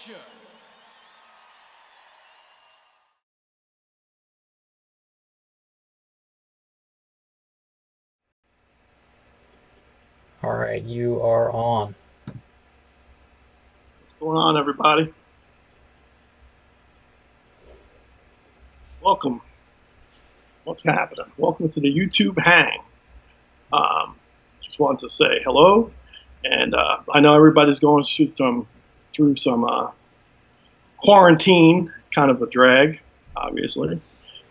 Fischer. All right, you are on. What's going on, everybody? Welcome. What's happening? Welcome to the YouTube hang. Just wanted to say hello, and I know everybody's going through some quarantine. It's kind of a drag, obviously.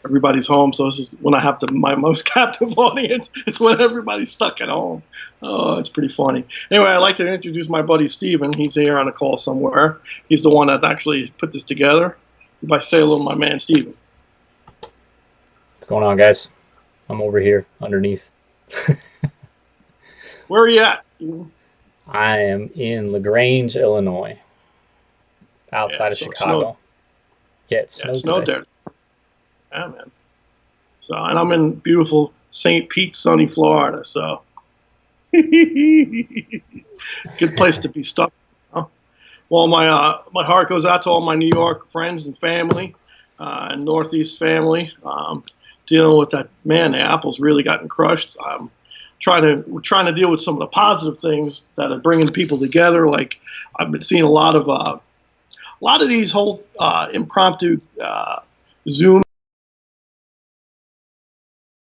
Everybody's home, so this is when I have my most captive audience. It's when everybody's stuck at home. Oh, it's pretty funny. Anyway, I'd like to introduce my buddy Steven. He's here on a call somewhere. He's the one that actually put this together. If I say hello to my man Steven. What's going on, guys? I'm over here underneath. Where are you at, Steven? I am in LaGrange, Illinois, Yeah, outside of so it snowed. Chicago. Yeah, it Yeah, it snowed snowed today. there. Yeah, man. So, and I'm in beautiful St. Pete, sunny Florida. So, good place to be stuck. Huh? Well, my heart goes out to all my New York friends and family, and Northeast family. Dealing with that, man, the apple's really gotten crushed. We're trying to deal with some of the positive things that are bringing people together. Like I've been seeing a lot of these whole impromptu Zoom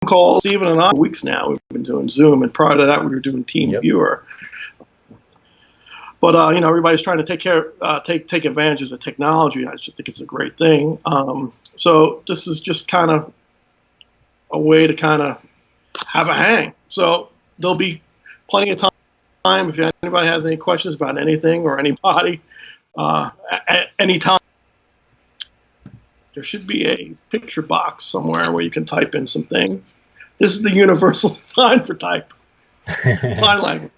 calls. Even in our weeks now, we've been doing Zoom, and prior to that, we were doing Team Yep. Viewer. But everybody's trying to take advantage of the technology. I just think it's a great thing. So this is just kind of a way to kind of have a hang. So there'll be plenty of time if anybody has any questions about anything or anybody at any time. There should be a picture box somewhere where you can type in some things. This is the universal sign for sign language.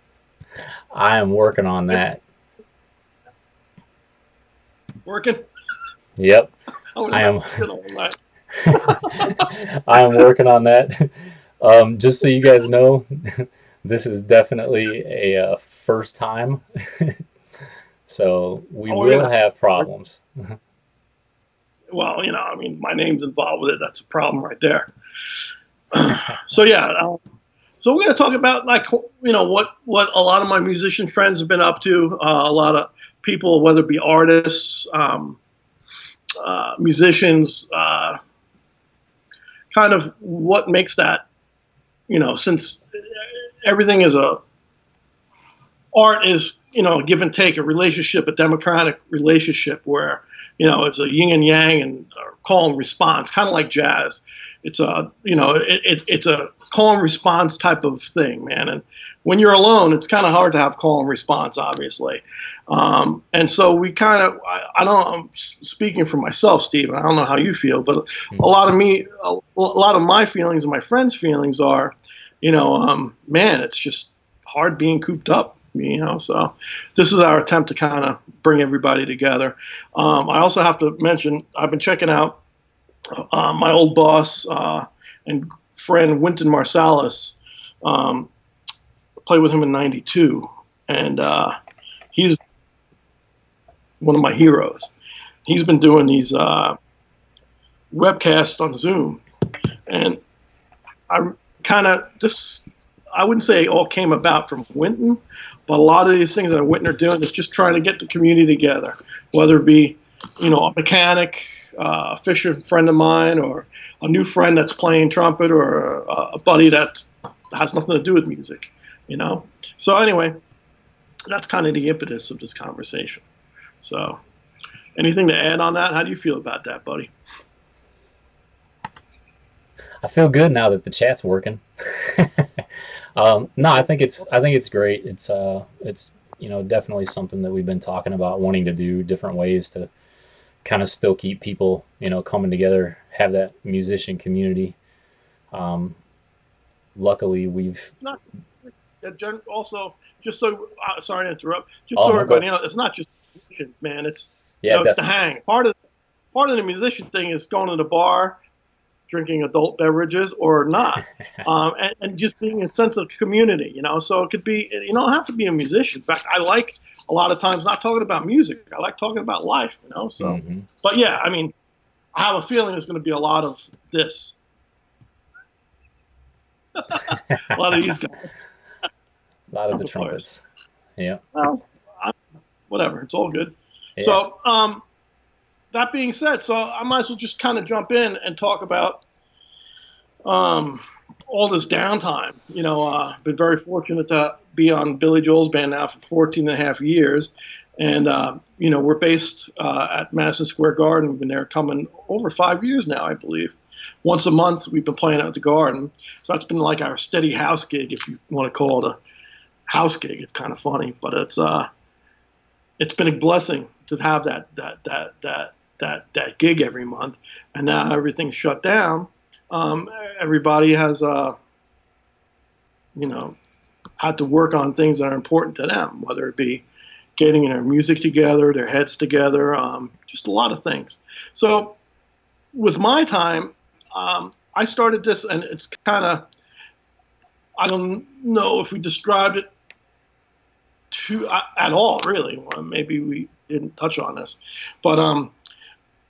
I am working on that. Working? Yep, I am. I am working on that. Just so you guys know, this is definitely a first time, so we Oh, will yeah. have problems. Well, I mean, my name's involved with it. That's a problem right there. So yeah, so we're going to talk about what a lot of my musician friends have been up to. A lot of people, whether it be artists, musicians, kind of what makes that, since everything is art is, a give and take, a relationship, a democratic relationship where, it's a yin and yang and call and response, kind of like jazz. It's it's a call and response type of thing, man. And when you're alone, it's kind of hard to have call and response, obviously. And so we kind of, I'm speaking for myself, Stephen. I don't know how you feel, but a lot of my feelings and my friends' feelings are, man, it's just hard being cooped up. So this is our attempt to kind of bring everybody together. I also have to mention I've been checking out my old boss and friend Wynton Marsalis. Played with him in '92, and he's one of my heroes. He's been doing these webcasts on Zoom, and I wouldn't say it all came about from Wynton, but a lot of these things that Wynton are doing is just trying to get the community together, whether it be, a mechanic, a Fisher friend of mine, or a new friend that's playing trumpet, or a buddy that has nothing to do with music, So anyway, that's kind of the impetus of this conversation. So anything to add on that? How do you feel about that, buddy? I feel good now that the chat's working. No, I think it's great. It's definitely something that we've been talking about, wanting to do different ways to kind of still keep people coming together, have that musician community. Um, Luckily, we've. Not also, just so sorry to interrupt. Just Oh so no, go. everybody knows, it's not just musicians, man. It's Yeah, it's the definitely. hang. Part of the musician thing is going to the bar, drinking adult beverages or not, and just being a sense of community, you know. So it could be, you don't have to be a musician. In fact, I like a lot of times not talking about music. I like talking about life, you know. So, Hmm. but yeah, I mean, I have a feeling there's going to be a lot of this, a lot of these guys, A lot of the trumpet players. trumpets. Yeah. Well, I, whatever, it's all good. Yeah. So, that being said, so I might as well just kind of jump in and talk about um, all this downtime. You know, been very fortunate to be on Billy Joel's band now for 14 and a half years. And, you know, we're based at Madison Square Garden. We've been there coming over 5 years now, I believe. Once a month, we've been playing at the Garden. So that's been like our steady house gig, if you want to call it a house gig. It's kind of funny, but it's been a blessing to have that gig every month. And now everything's shut down. Everybody has, you know, had to work on things that are important to them, whether it be getting their music together, their heads together, just a lot of things. So with my time, I started this, and it's kind of, I don't know if we described it at all, really. Well, maybe we didn't touch on this, but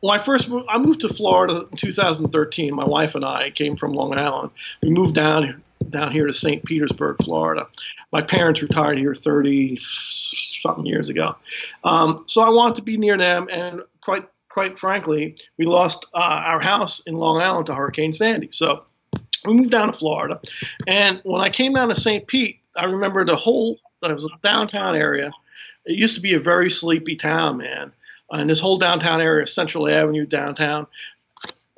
when I moved to Florida in 2013. My wife and I came from Long Island. We moved down here to St. Petersburg, Florida. My parents retired here 30 something years ago, so I wanted to be near them. And quite frankly, we lost our house in Long Island to Hurricane Sandy. So we moved down to Florida, and when I came down to St. Pete, I remember there was a downtown area. It used to be a very sleepy town, man. And this whole downtown area, Central Avenue downtown,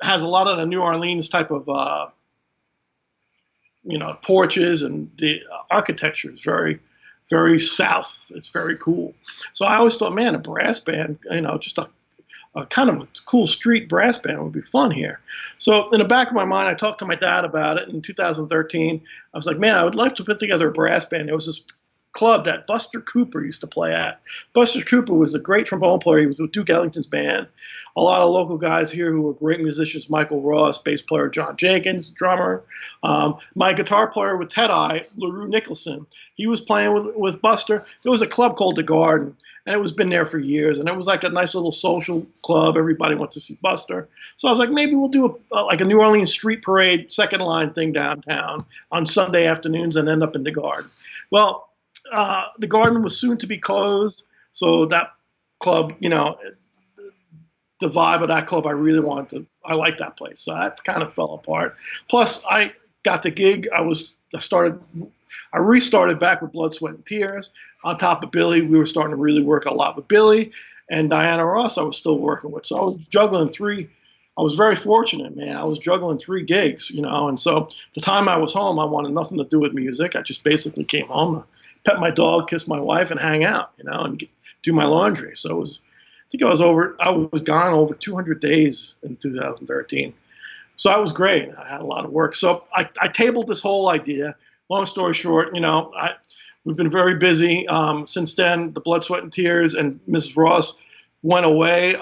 has a lot of the New Orleans type of, you know, porches, and the architecture is very, very South. It's very cool. So I always thought, man, a brass band, you know, just a kind of a cool street brass band would be fun here. So in the back of my mind, I talked to my dad about it in 2013. I was like, man, I would like to put together a brass band. There was this club that Buster Cooper used to play at. Buster Cooper was a great trombone player. He was with Duke Ellington's band. A lot of local guys here who were great musicians: Michael Ross, bass player John Jenkins, drummer. My guitar player with Ted Eye, LaRue Nicholson. He was playing with Buster. There was a club called The Garden, and it was been there for years. And it was like a nice little social club. Everybody went to see Buster. So I was like, maybe we'll do like a New Orleans street parade, second line thing downtown on Sunday afternoons and end up in The Garden. Well, the Garden was soon to be closed, so that club, you know, the vibe of that club, I liked that place. So that kind of fell apart. Plus, I got the gig. I restarted back with Blood, Sweat, and Tears. On top of Billy, we were starting to really work a lot with Billy, and Diana Ross I was still working with. So I was juggling I was very fortunate, man. I was juggling 3 gigs, you know, and so the time I was home, I wanted nothing to do with music. I just basically came home, pet my dog, kiss my wife, and hang out, you know, and do my laundry. So I was gone over 200 days in 2013. So that was great. I had a lot of work. So I tabled this whole idea. Long story short, you know, we've been very busy since then. The Blood, Sweat, and Tears and Mrs. Ross went away.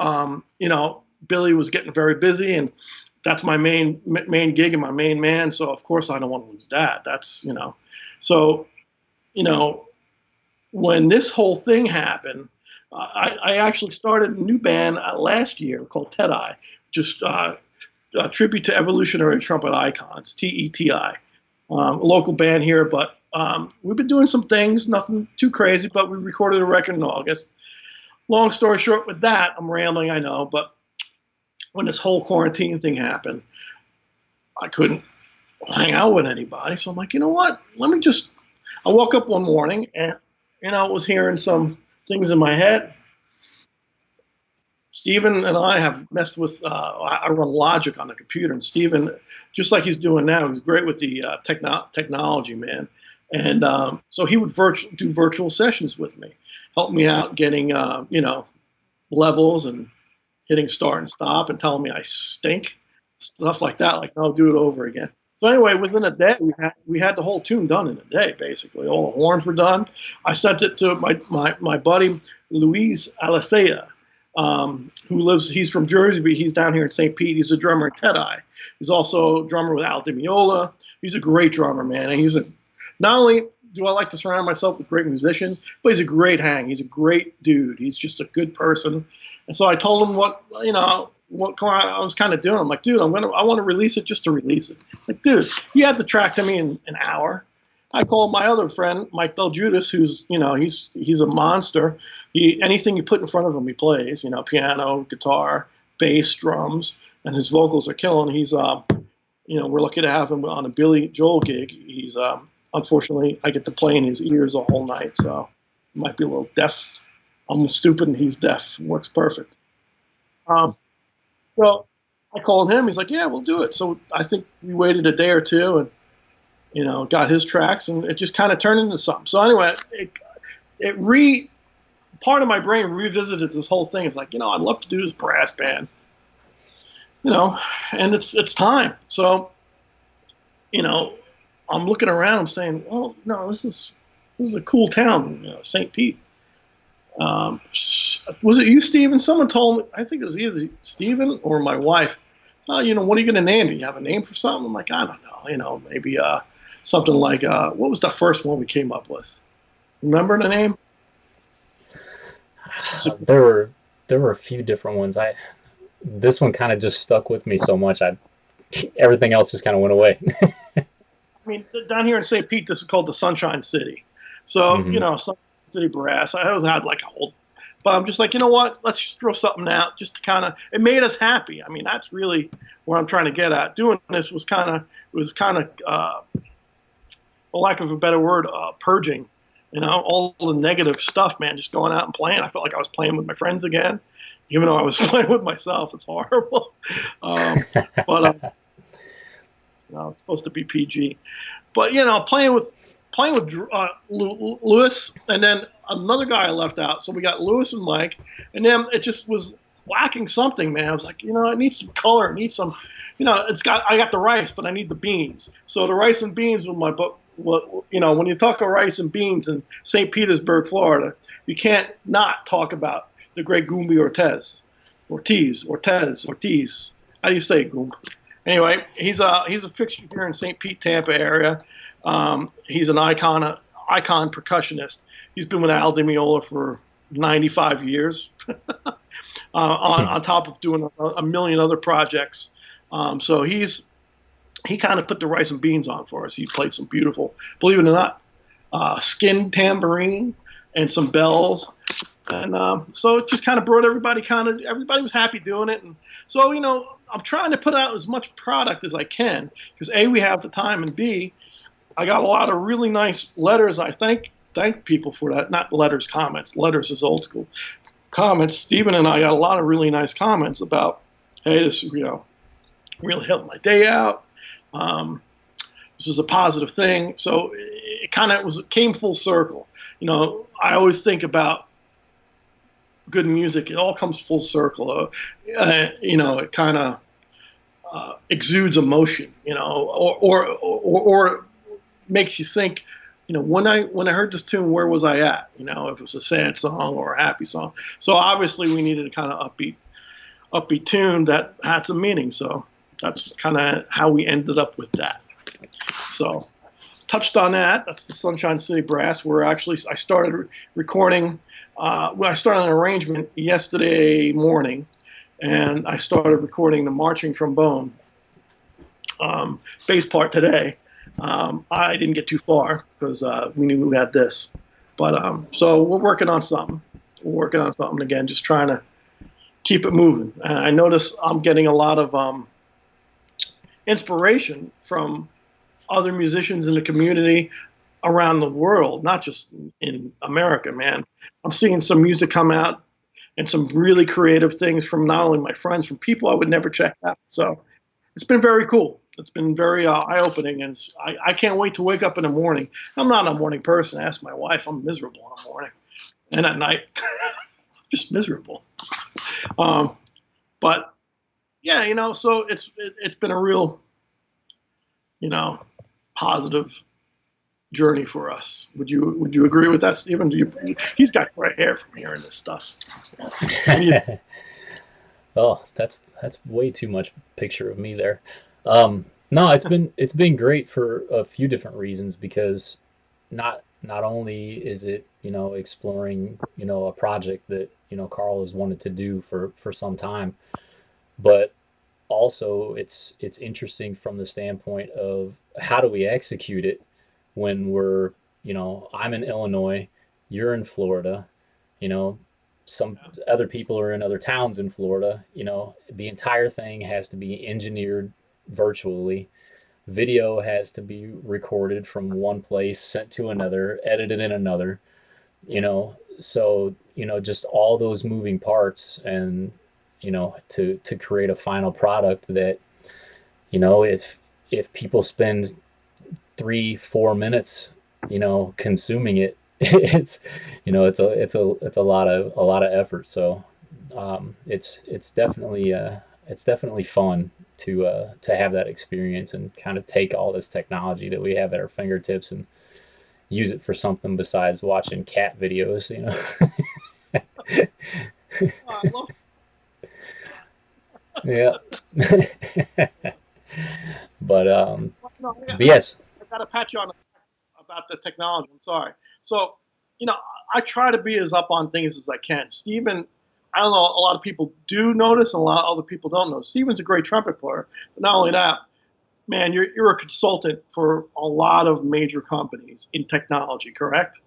You know, Billy was getting very busy, and that's my main gig and my main man. So of course I don't want to lose that. That's, you know, so, you know, when this whole thing happened, I actually started a new band last year called Ted Eye, just a tribute to evolutionary trumpet icons, TETI, a local band here. But we've been doing some things, nothing too crazy, but we recorded a record in August. Long story short with that, I'm rambling, I know, but when this whole quarantine thing happened, I couldn't hang out with anybody. So I'm like, you know what? I woke up one morning and, you know, I was hearing some things in my head. Steven and I have messed with, I run Logic on the computer, and Steven, just like he's doing now, he's great with the technology, man. And so he would do virtual sessions with me, help me out getting, you know, levels and hitting start and stop and telling me I stink, stuff like that. Like, I'll do it over again. So anyway, within a day, we had the whole tune done in a day, basically. All the horns were done. I sent it to my buddy, Luis Alicea. he's from Jersey, but he's down here in St. Pete. He's a drummer in Ted-Eye. He's also a drummer with Al Di Meola. He's a great drummer, man. And not only do I like to surround myself with great musicians, but he's a great hang. He's a great dude. He's just a good person. And so I told him what I was kind of doing. I'm like, dude, I want to release it just to release it. It's like, dude, he had the track to me in an hour. I called my other friend, Mike Del Judas, who's, he's a monster. Anything you put in front of him, he plays, piano, guitar, bass, drums, and his vocals are killing. He's, we're lucky to have him on a Billy Joel gig. He's, unfortunately, I get to play in his ears the whole night, so he might be a little deaf. I'm stupid and he's deaf. It works perfect. Well, I called him. He's like, yeah, we'll do it. So I think we waited a day or two and, got his tracks, and it just kind of turned into something. So anyway, part of my brain revisited this whole thing. It's like, I'd love to do this brass band, and it's time. So, I'm looking around. I'm saying, well, no, this is a cool town, St. Pete. Was it you, Steven? Someone told me, I think it was either Steven or my wife. Oh, what are you going to name it? You have a name for something? I'm like, I don't know. Maybe something like, what was the first one we came up with? Remember the name? There were a few different ones. This one kind of just stuck with me so much. Everything else just kind of went away. I mean, down here in St. Pete, this is called the Sunshine City. So, Sunshine City Brass. I always had like a whole, but I'm just like, you know what? Let's just throw something out just to kind of, it made us happy. I mean, that's really what I'm trying to get at. Doing this was kind of, for lack of a better word, purging, all the negative stuff, man, just going out and playing. I felt like I was playing with my friends again, even though I was playing with myself. It's horrible. But it's supposed to be PG. But, playing with Lewis, and then another guy I left out. So we got Lewis and Mike, and then it just was lacking something, man. I was like, I need some color. I need some, I got the rice, but I need the beans. So the rice and beans with my book. When you talk about rice and beans in St. Petersburg, Florida, you can't not talk about the great Goombie Ortiz. How do you say it, Goomb? Anyway, he's a fixture here in St. Pete, Tampa area. He's an icon percussionist. He's been with Al Di Meola for 95 years, on top of doing a million other projects. So he kind of put the rice and beans on for us. He played some beautiful, believe it or not, skin tambourine and some bells. And so it just kind of brought everybody was happy doing it. And so, I'm trying to put out as much product as I can because A, we have the time, and B, I got a lot of really nice letters. I thank people for that. Not letters, comments. Letters is old school. Comments. Stephen and I got a lot of really nice comments about, hey, this, really helped my day out. This was a positive thing. So it kind of came full circle. I always think about good music. It all comes full circle. It kind of exudes emotion, or makes you think, when I heard this tune, where was I at? If it was a sad song or a happy song. So obviously we needed a kind of upbeat tune that had some meaning. So that's kind of how we ended up with that. So touched on that. That's the Sunshine City Brass. I started recording. I started an arrangement yesterday morning, and I started recording the marching trombone bass part today. I didn't get too far because we knew we had this. But so we're working on something. Again, just trying to keep it moving. And I notice I'm getting a lot of inspiration from other musicians in the community around the world, not just in America, man. I'm seeing some music come out and some really creative things from not only my friends, from people I would never check out. So it's been very cool. It's been very eye-opening, and I can't wait to wake up in the morning. I'm not a morning person. Ask my wife. I'm miserable in the morning and at night. Just miserable. But yeah, so it's been a real, positive journey for us. Would you agree with that, Stephen? He's got gray hair from hearing this stuff. Oh, that's way too much picture of me there. No, it's been great for a few different reasons because not only is it exploring a project that Carl has wanted to do for some time, but also it's interesting from the standpoint of how do we execute it when we're I'm in Illinois, you're in Florida, you know some other people are in other towns in Florida. The entire thing has to be engineered virtually. Video has to be recorded from one place, sent to another, edited in another, so just all those moving parts, and to create a final product that if people spend 3-4 minutes consuming it, it's a lot of effort. So it's definitely fun to have that experience and kind of take all this technology that we have at our fingertips and use it for something besides watching cat videos. Oh, Yeah. but I yes. got to pat you on the back about the technology. I'm sorry. So, I try to be as up on things as I can. Stephen, I don't know, a lot of people do notice, and a lot of other people don't know. Stephen's a great trumpet player. But not only that, man, you're a consultant for a lot of major companies in technology, correct?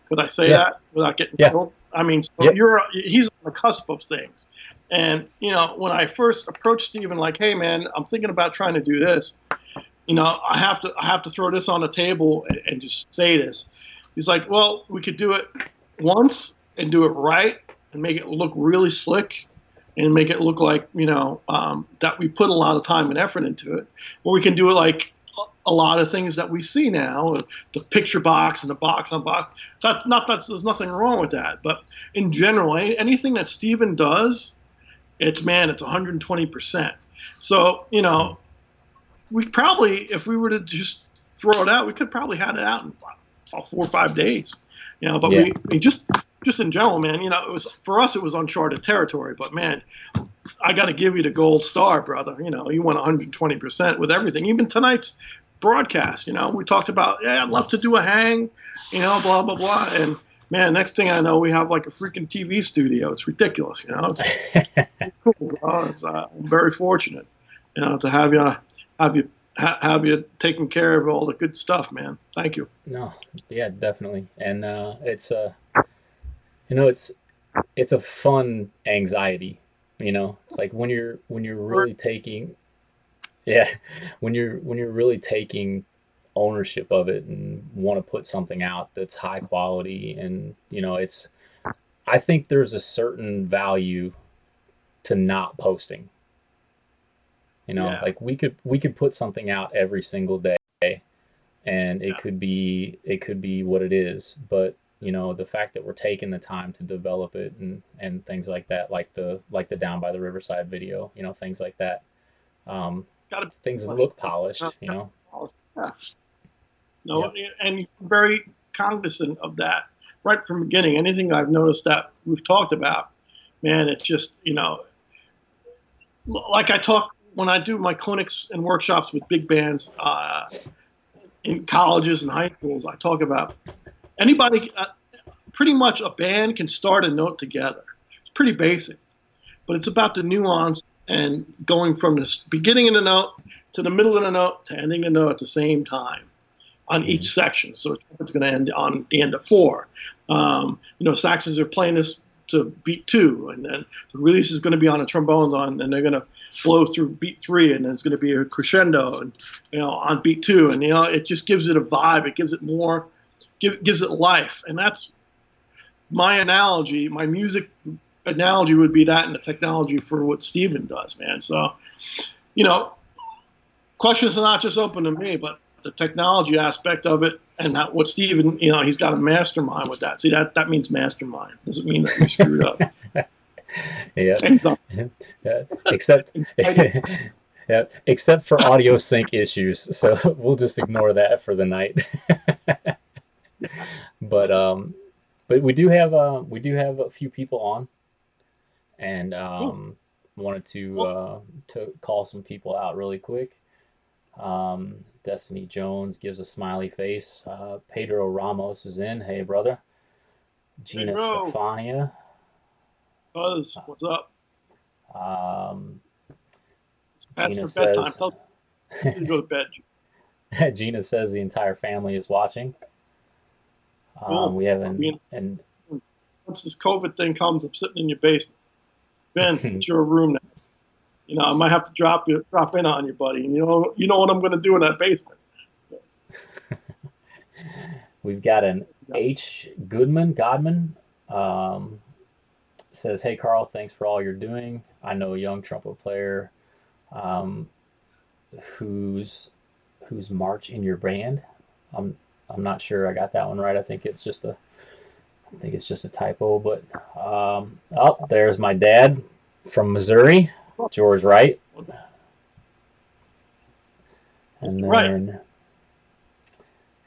Could I say that without getting killed? I mean, so he's on the cusp of things. And, when I first approached Stephen, like, hey, man, I'm thinking about trying to do this. I have to throw this on the table and just say this. He's like, well, we could do it once and do it right and make it look really slick and make it look like, that we put a lot of time and effort into it. Or we can do it like a lot of things that we see now, the picture box and the box on box. There's nothing wrong with that. But in general, anything that Stephen does, it's 120%. So, we probably, if we were to just throw it out, we could probably have it out in 4 or 5 days. But we just in general, man, it was, for us, it was uncharted territory. But man, I got to give you the gold star, brother. You went 120% with everything. Even tonight's broadcast, we talked about, I'd love to do a hang, blah, blah, blah. And man, next thing I know, we have like a freaking TV studio. It's ridiculous, It's cool, bro. I'm very fortunate, to have you taking care of all the good stuff, man. Thank you. No, yeah, definitely. And it's a fun anxiety, like when you're really taking, when you're really taking ownership of it and want to put something out that's high quality. And I think there's a certain value to not posting. Like we could put something out every single day, and it could be what it is. But the fact that we're taking the time to develop it and things like that, like the Down by the Riverside video, things like that. Things that look polished, Yeah. No, and very cognizant of that right from the beginning. Anything I've noticed that we've talked about, man, it's just, like I talk when I do my clinics and workshops with big bands in colleges and high schools. I talk about anybody, pretty much a band can start a note together. It's pretty basic, but it's about the nuance and going from the beginning of the note to the middle of the note to ending the note at the same time on each section. So it's going to end on the end of 4. Saxes are playing this to beat 2, and then the release is going to be on the trombones and they're going to flow through beat 3, and then it's going to be a crescendo and on beat 2, and it just gives it a vibe. It gives it more, gives it life, and that's my analogy. My music analogy would be that, and the technology for what Stephen does, man. So, questions are not just open to me, but the technology aspect of it, and what Stephen, he's got a mastermind with that. See, that means mastermind. Doesn't mean that we screwed up. Yeah. Except Yeah, except for audio sync issues, so we'll just ignore that for the night. but but we do have a few people on, and Cool. wanted Awesome. to call some people out really quick. Destiny Jones gives a smiley face. Pedro Ramos is in. Hey, brother. Hey, Gina bro. Stefania. Buzz, what's up? Um, It's past Gina your bedtime. says Tell you to go to bed. Gina says the entire family is watching. Cool. We have I'll be an in. and Once this COVID thing comes, I'm sitting in your basement. Ben, it's your room now. I might have to drop in on you, buddy. And you know what I'm going to do in that basement. we've got an H Godman. Um, Says, "Hey Carl, thanks for all you're doing. I know a young trumpet player um, who's march in your band. I'm I'm not sure I got that one right. I think it's just a typo. But oh, there's my dad from Missouri, George Wright, and Mr. Right. then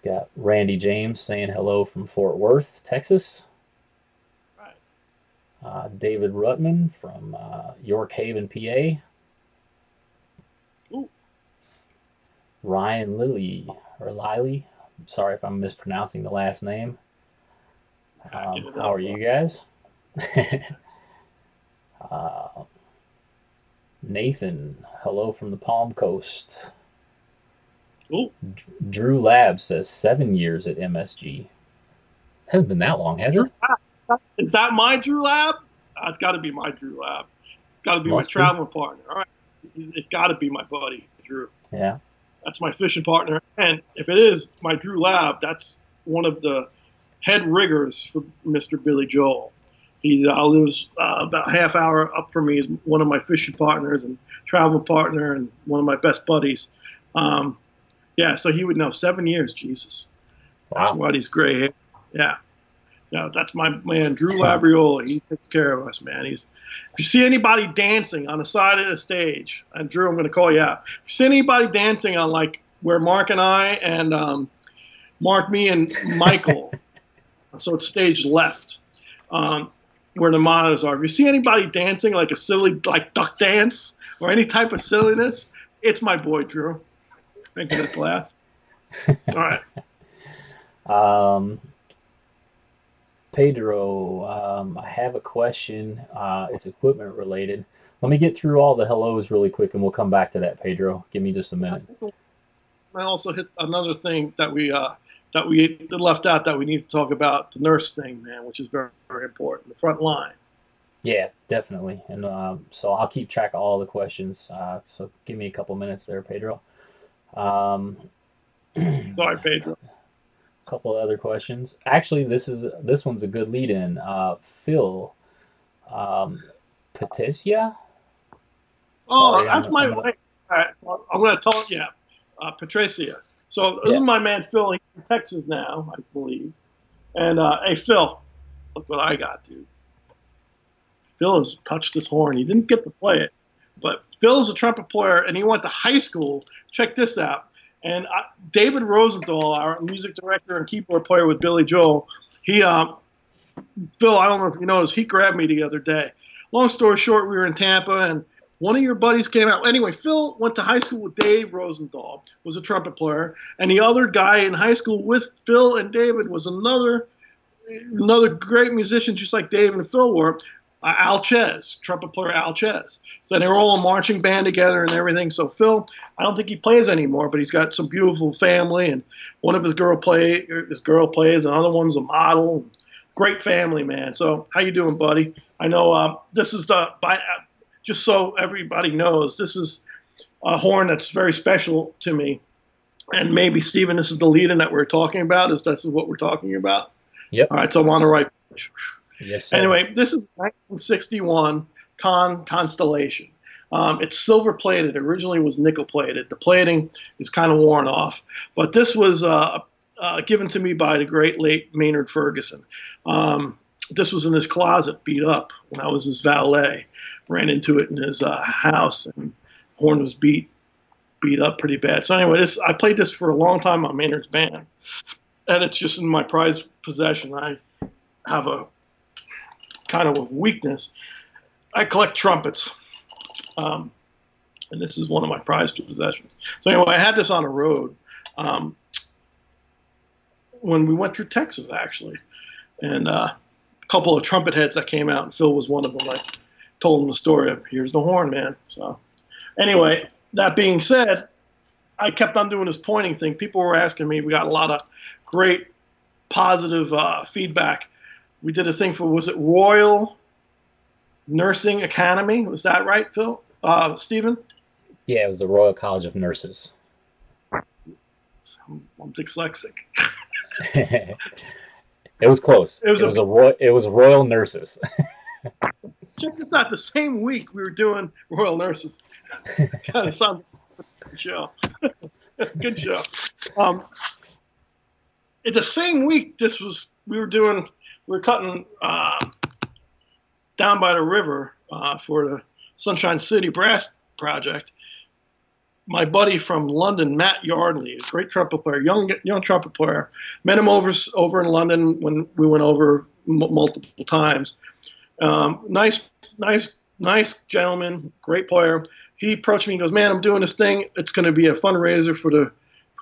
got Randy James saying hello from Fort Worth, Texas. Right. David Rutman from York Haven, PA. Ooh. Ryan Lilly. Sorry if I'm mispronouncing the last name. Get it How up. are you guys? uh, Nathan, hello from the Palm Coast. Ooh. Drew Lab says 7 years at MSG. Hasn't been that long, has Drew it? Lab. Is that my Drew Lab? It's got to be my Drew Lab. It's got to be my Must be. traveling partner. All right. It's got to be my buddy, Drew. Yeah. That's my fishing partner. And if it is my Drew Lab, that's one of the head riggers for Mr. Billy Joel. He lives about a half hour up from me. He's one of my fishing partners and travel partner and one of my best buddies. Um, yeah, so he would know. 7 years, Jesus. That's Wow. what he's gray hair. Yeah. Yeah, that's my man, Drew Labriola. He takes care of us, man. If you see anybody dancing on the side of the stage, and Drew, I'm going to call you out. If you see anybody dancing on like where Mark and I and Mark, me, and Michael, so it's stage left, where the monitors are. If you see anybody dancing like a silly, like duck dance or any type of silliness, it's my boy Drew. Making us laugh. All right. Um, Pedro, I have a question. It's equipment related. Let me get through all the hellos really quick and we'll come back to that, Pedro. Give me just a minute. I also hit another thing that we left out that we need to talk about, the nurse thing, man, which is very, very important. The front line. Yeah, definitely. And so I'll keep track of all the questions. So give me a couple minutes there, Pedro. Um, Sorry, Pedro. couple of other questions. Actually, this one's a good lead in. Phil, um, Patricia. Oh, Sorry, that's my I'm gonna. wife. All right, so I'm going to tell you, Patricia. So this is Yeah. my man Phil. He's in Texas now, I believe. And hey, Phil, look what I got, dude. Phil has touched his horn. He didn't get to play it, but Phil is a trumpet player, and he went to high school. Check this out. And David Rosenthal, our music director and keyboard player with Billy Joel, he, Phil, I don't know if you noticed, he grabbed me the other day. Long story short, we were in Tampa, and one of your buddies came out. Anyway, Phil went to high school with Dave Rosenthal, was a trumpet player, and the other guy in high school with Phil and David was another great musician, just like Dave and Phil were. Al Ches, trumpet player Al Ches. So they were all a marching band together and everything. So Phil, I don't think he plays anymore, but he's got some beautiful family, and one of his girl plays, another one's a model. Great family, man. So how you doing, buddy? I know this is just so everybody knows, this is a horn that's very special to me. And maybe, Stephen, this is the lead-in that we're talking about. This is what we're talking about? Yep. All right, so I'm on the right page. Yes, sir. Anyway, this is 1961 Constellation. It's silver plated. It originally was nickel plated. The plating is kind of worn off. But this was given to me by the great late Maynard Ferguson. This was in his closet, beat up, when I was his valet. Ran into it in his house, and the horn was beat beat up pretty bad. So anyway, I played this for a long time on Maynard's band, and it's just in my prized possession. I have a kind of a weakness. I collect trumpets, and this is one of my prized possessions. So anyway, I had this on the road when we went through Texas, actually, and a couple of trumpet heads that came out, and Phil was one of them. I told him the story of, here's the horn, man. So anyway, that being said, I kept on doing this pointing thing. People were asking me. We got a lot of great positive feedback. We did a thing for, was it Royal Nursing Academy? Was that right, Phil? Stephen? Yeah, it was the Royal College of Nurses. I'm dyslexic. It was close. It was Royal Nurses. Check this out. The same week we were doing Royal Nurses. Kind of sounded like a good show. Good show. In the same week, we were cutting down by the river for the Sunshine City Brass Project. My buddy from London, Matt Yardley, a great trumpet player, young trumpet player, met him over in London when we went over multiple times. Nice gentleman, great player. He approached me and goes, "Man, I'm doing this thing. It's going to be a fundraiser for the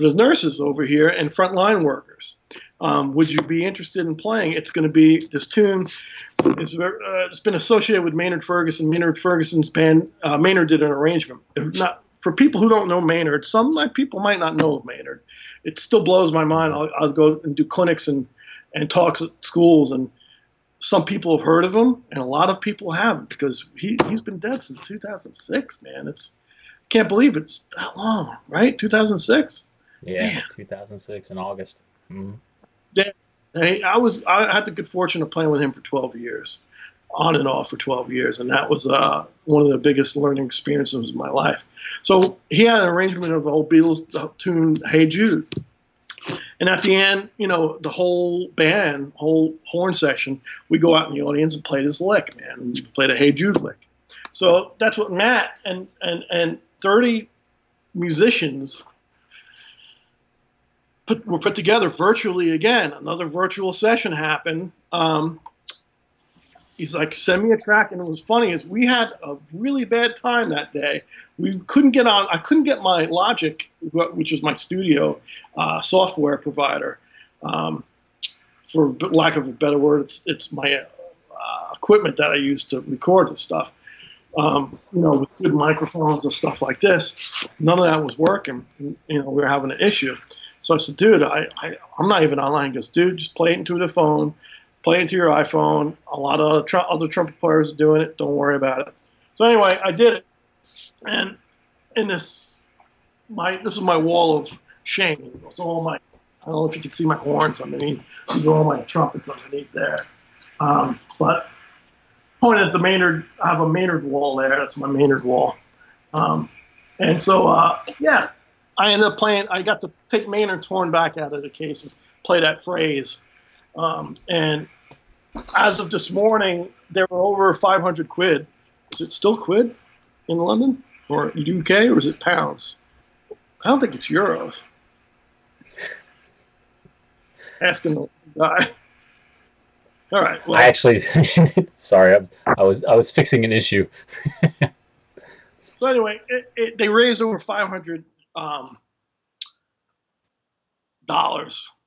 nurses over here and frontline workers. Would you be interested in playing? It's going to be this tune. It's been associated with Maynard Ferguson. Maynard Ferguson's band. Maynard did an arrangement. Not for people who don't know Maynard. Some people might not know of Maynard. It still blows my mind. I'll go and do clinics and talks at schools, and some people have heard of him, and a lot of people haven't because he's been dead since 2006. Man, can't believe it's that long, right? 2006. Yeah, man. 2006 in August. Mm-hmm. Yeah, I had the good fortune of playing with him for 12 years, on and off for 12 years, and that was one of the biggest learning experiences of my life. So he had an arrangement of the whole Beatles tune "Hey Jude," and at the end, the whole band, whole horn section, we go out in the audience and play this lick, man. We played a "Hey Jude" lick. So that's what Matt and 30 musicians were put together virtually again. Another virtual session happened. He's like, "Send me a track," and it was funny is we had a really bad time that day. We couldn't get on. I couldn't get my Logic, which is my studio software provider. For lack of a better word, it's my equipment that I use to record and stuff. With good microphones and stuff like this. None of that was working. We were having an issue. So I said, "Dude, I'm not even online." He goes, "Dude, just play it into the phone. Play it into your iPhone. A lot of other trumpet players are doing it. Don't worry about it." So anyway, I did it. And in this is my wall of shame. It's all I don't know if you can see my horns underneath. These are all my trumpets underneath there. But pointed at the Maynard, I have a Maynard wall there. That's my Maynard wall. And so, I ended up playing. I got to take Maynard's horn back out of the case and play that phrase. And as of this morning, there were over 500 quid. Is it still quid in London or UK, or is it pounds? I don't think it's euros. Asking the guy. All right. Well, I actually, sorry, I was fixing an issue. So anyway, they raised over $500.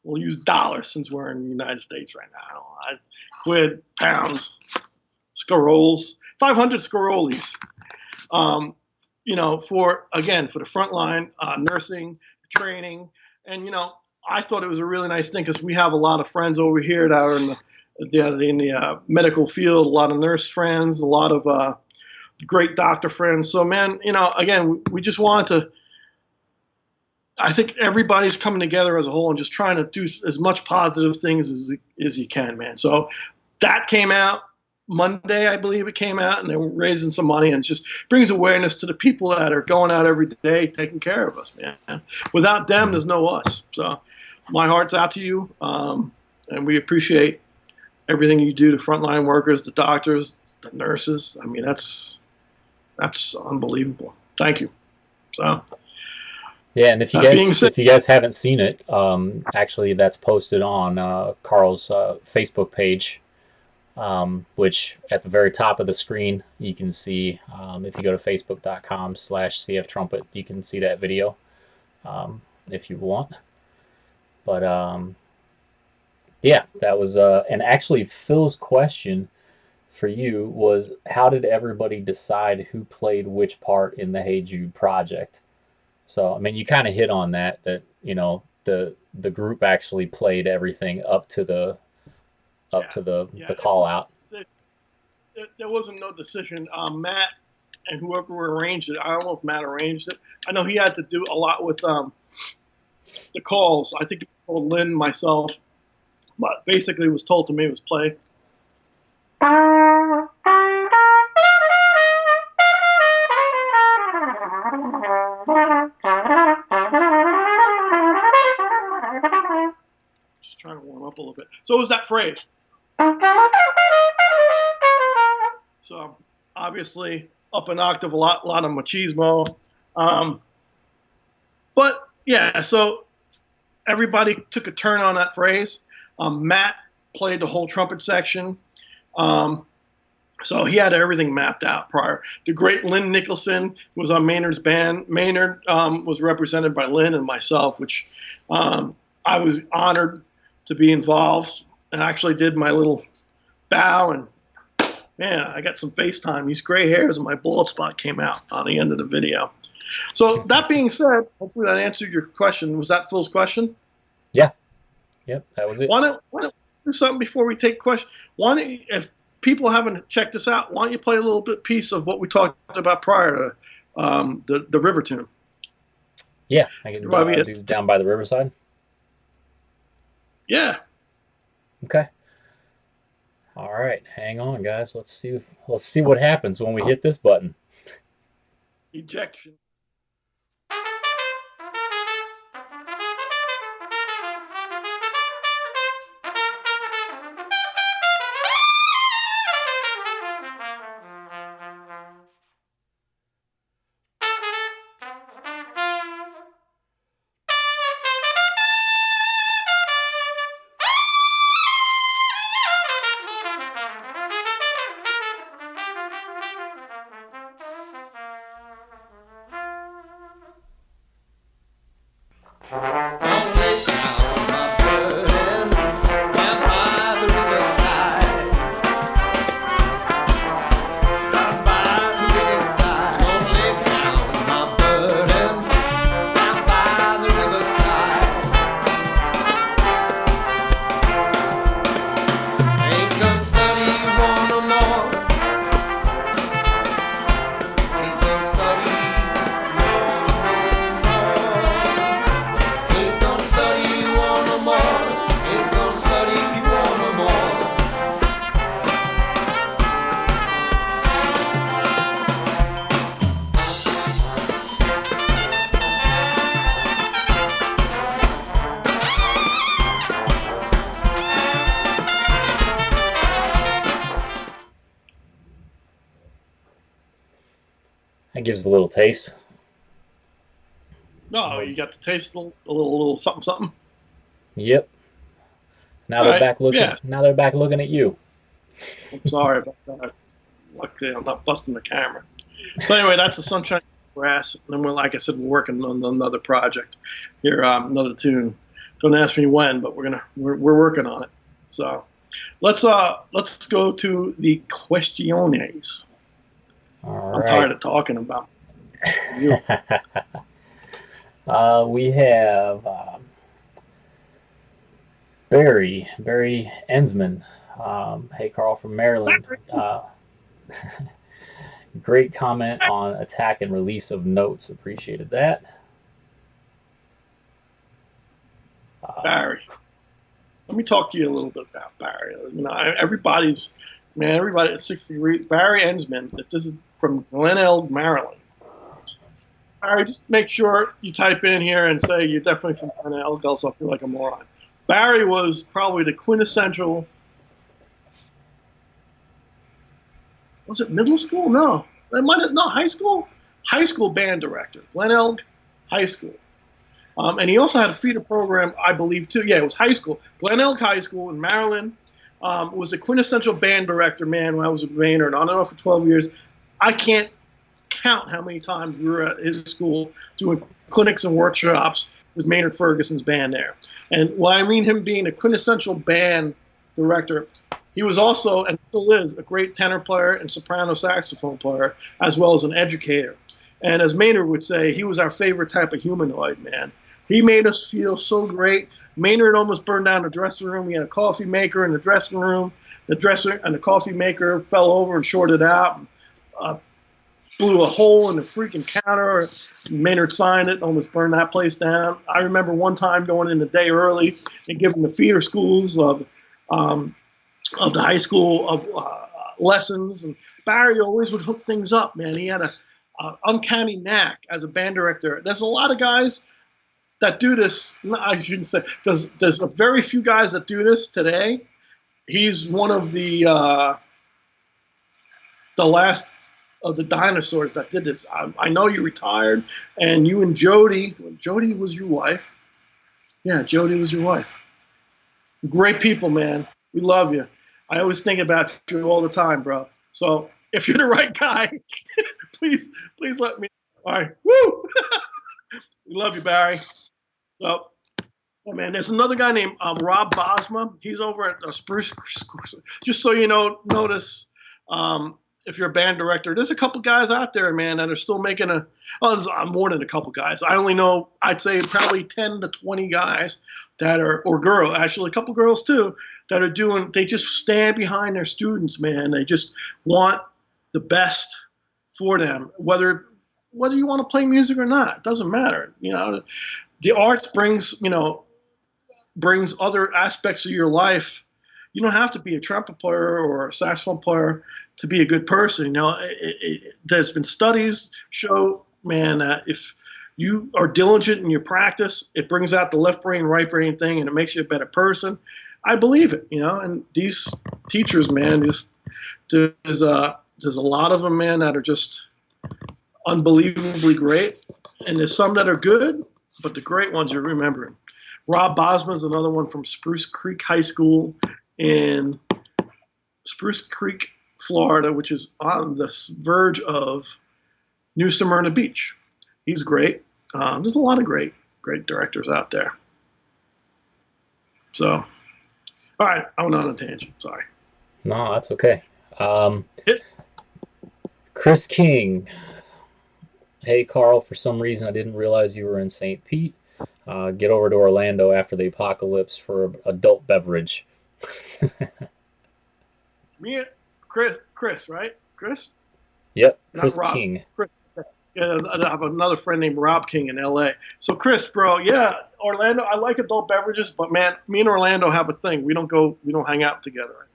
We'll use dollars since we're in the United States right now. Quid, pounds, scaroles, 500 scaroles. For the frontline nursing training, and I thought it was a really nice thing because we have a lot of friends over here that are in the medical field, a lot of nurse friends, a lot of great doctor friends. So, man, again, we just wanted to. I think everybody's coming together as a whole and just trying to do as much positive things as you can, man. So that came out Monday, I believe it came out, and they were raising some money, and it just brings awareness to the people that are going out every day taking care of us, man. Without them, there's no us. So my heart's out to you, and we appreciate everything you do to frontline workers, the doctors, the nurses. I mean, that's unbelievable. Thank you. So. Yeah, and That being said, if you guys haven't seen it, actually that's posted on Carl's Facebook page, which at the very top of the screen you can see, if you go to facebook.com/CF Trumpet, you can see that video, if you want. But yeah, that was and actually Phil's question for you was, how did everybody decide who played which part in the Hey Jude project? So I mean, you kind of hit on that, the group actually played everything up yeah, to yeah, the call out. there wasn't no decision. Matt and whoever arranged it, I don't know if Matt arranged it. I know he had to do a lot with the calls. I think he told Lynn, myself, but basically was told to me was play. Just trying to warm up a little bit. So it was that phrase. So obviously up an octave, a lot of machismo. But yeah, so everybody took a turn on that phrase. Matt played the whole trumpet section. So he had everything mapped out prior. The great Lynn Nicholson was on Maynard's band. Maynard was represented by Lynn and myself, which I was honored to be involved, and actually did my little bow, and man, I got some FaceTime. These gray hairs and my bald spot came out on the end of the video. So that being said, hopefully that answered your question. Was that Phil's question? Yeah. Yep, that was it. Why don't do something before we take questions? If people haven't checked this out, why don't you play a little bit piece of what we talked about prior to the river tune? Yeah, I can do Down by the Riverside. Yeah. Okay. All right, hang on, guys. Let's see what happens when we hit this button. Ejection. That gives a little taste. No, you got to taste a little something, something. Yep. Now All they're right. back looking. Yeah. Now they're back looking at you. I'm sorry about that. Luckily, I'm not busting the camera. So anyway, that's the Sunshine Grass. And then, like I said, we're working on another project here, another tune. Don't ask me when, but we're working on it. So let's go to the questiones. All I'm right. tired of talking about you. We have Barry Ensman. Hey, Carl from Maryland. Great comment on attack and release of notes. Appreciated that. Barry, let me talk to you a little bit about Barry. You know, everybody at 60 degrees. Barry Ensman. This is from Glen Elg, Maryland. Barry, just make sure you type in here and say you're definitely from Glen Elg, else I'll feel like a moron. Barry was probably the quintessential. Was it middle school? No, it might have, no, high school. High school band director, Glen Elg High School. And he also had a feeder program, I believe, too. Yeah, it was high school. Glen Elk High School in Maryland. Was the quintessential band director, man, when I was at Maynard. I don't know, for 12 years. I can't count how many times we were at his school doing clinics and workshops with Maynard Ferguson's band there. And when I mean him being a quintessential band director, he was also, and still is, a great tenor player and soprano saxophone player, as well as an educator. And as Maynard would say, he was our favorite type of humanoid, man. He made us feel so great. Maynard almost burned down the dressing room. We had a coffee maker in the dressing room. The coffee maker fell over and shorted out. Blew a hole in the freaking counter. Maynard signed it and almost burned that place down. I remember one time going in the day early and giving the feeder schools of the high school of lessons. And Barry always would hook things up, man. He had a uncanny knack as a band director. There's a lot of guys that do this. I shouldn't say. There's a very few guys that do this today. He's one of the last of the dinosaurs that did this. I know you retired, and you and Jody was your wife. Yeah, Jody was your wife. Great people, man. We love you. I always think about you all the time, bro. So if you're the right guy, please let me know. All right. Woo! We love you, Barry. So, oh man, there's another guy named Rob Bosma. He's over at Spruce. Just so you know, notice if you're a band director, there's a couple guys out there, man, that are still making there's more than a couple guys. I only know, I'd say probably 10 to 20 guys that are, or girls, actually a couple girls too, that are doing, they just stand behind their students, man. They just want the best for them, whether you want to play music or not. It doesn't matter. You know, the arts brings other aspects of your life. You don't have to be a trumpet player or a saxophone player to be a good person. You know, there's been studies show, man, that if you are diligent in your practice, it brings out the left brain, right brain thing, and it makes you a better person. I believe it, you know. And these teachers, man, there's a lot of them, man, that are just unbelievably great, and there's some that are good, but the great ones you're remembering. Rob Bosma is another one from Spruce Creek High School in Spruce Creek, Florida, which is on the verge of New Smyrna Beach. He's great. There's a lot of great directors out there. So, all right, I went on a tangent. Sorry. No, that's okay. Chris King. Hey, Carl, for some reason I didn't realize you were in St. Pete. Get over to Orlando after the apocalypse for adult beverage. Me and Chris, right? Chris? Yep, Chris King. Chris. Yeah, I have another friend named Rob King in L.A. So Chris, bro, yeah, Orlando. I like adult beverages, but man, me and Orlando have a thing. We don't hang out together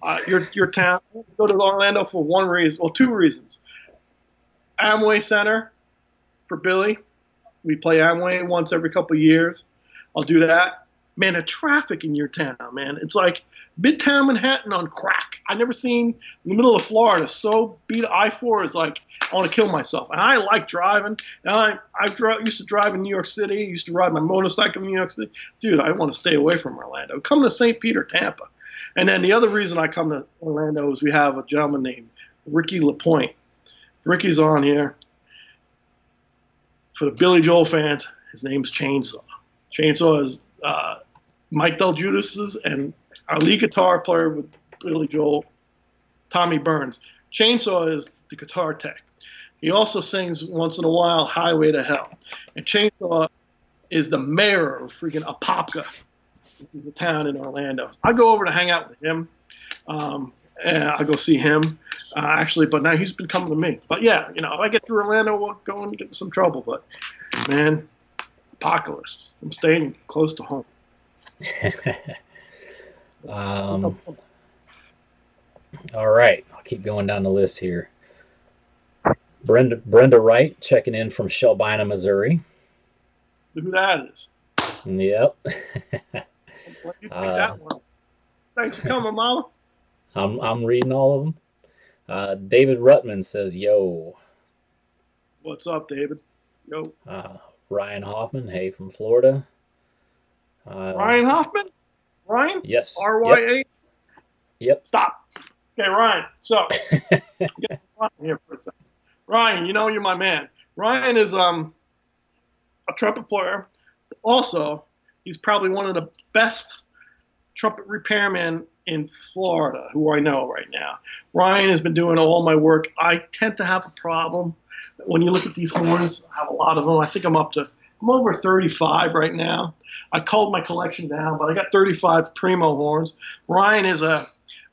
anymore. Your town. Go to Orlando for one reason, well, two reasons. Amway Center for Billy. We play Amway once every couple of years. I'll do that. Man, the traffic in your town, man. It's like Midtown Manhattan on crack. I never seen in the middle of Florida so beat. I-4 is like, I want to kill myself. And I like driving. And I used to drive in New York City. Used to ride my motorcycle in New York City. Dude, I want to stay away from Orlando. Come to St. Peter, Tampa. And then the other reason I come to Orlando is we have a gentleman named Ricky LaPointe. Ricky's on here. For the Billy Joel fans, his name's Chainsaw. Chainsaw is Mike Del Giudis's and our lead guitar player with Billy Joel, Tommy Burns. Chainsaw is the guitar tech. He also sings once in a while Highway to Hell. And Chainsaw is the mayor of freaking Apopka, the town in Orlando. I go over to hang out with him. And I go see him, actually, but now he's been coming to me. But yeah, you know, if I get through Orlando, we'll go and get in some trouble. But man, apocalypse. I'm staying close to home. All right, I'll keep going down the list here. Brenda Wright checking in from Shelbina, Missouri. Who that is? Yep. You take that one. Thanks for coming, Mama. I'm reading all of them. David Rutman says, "Yo." What's up, David? Yo. Ryan Hoffman, hey from Florida. Uh, Ryan Hoffman? Ryan? yes, yep, R-Y-A? yep. Stop. Okay, Ryan. So, get Ryan here for a second. Ryan, you know you're my man. Ryan is a trumpet player. Also, he's probably one of the best trumpet repairmen in Florida who I know right now. Ryan has been doing all my work. I tend to have a problem when you look at these horns. I have a lot of them. I think I'm over 35 right now. I culled my collection down, but I got 35 primo horns. Ryan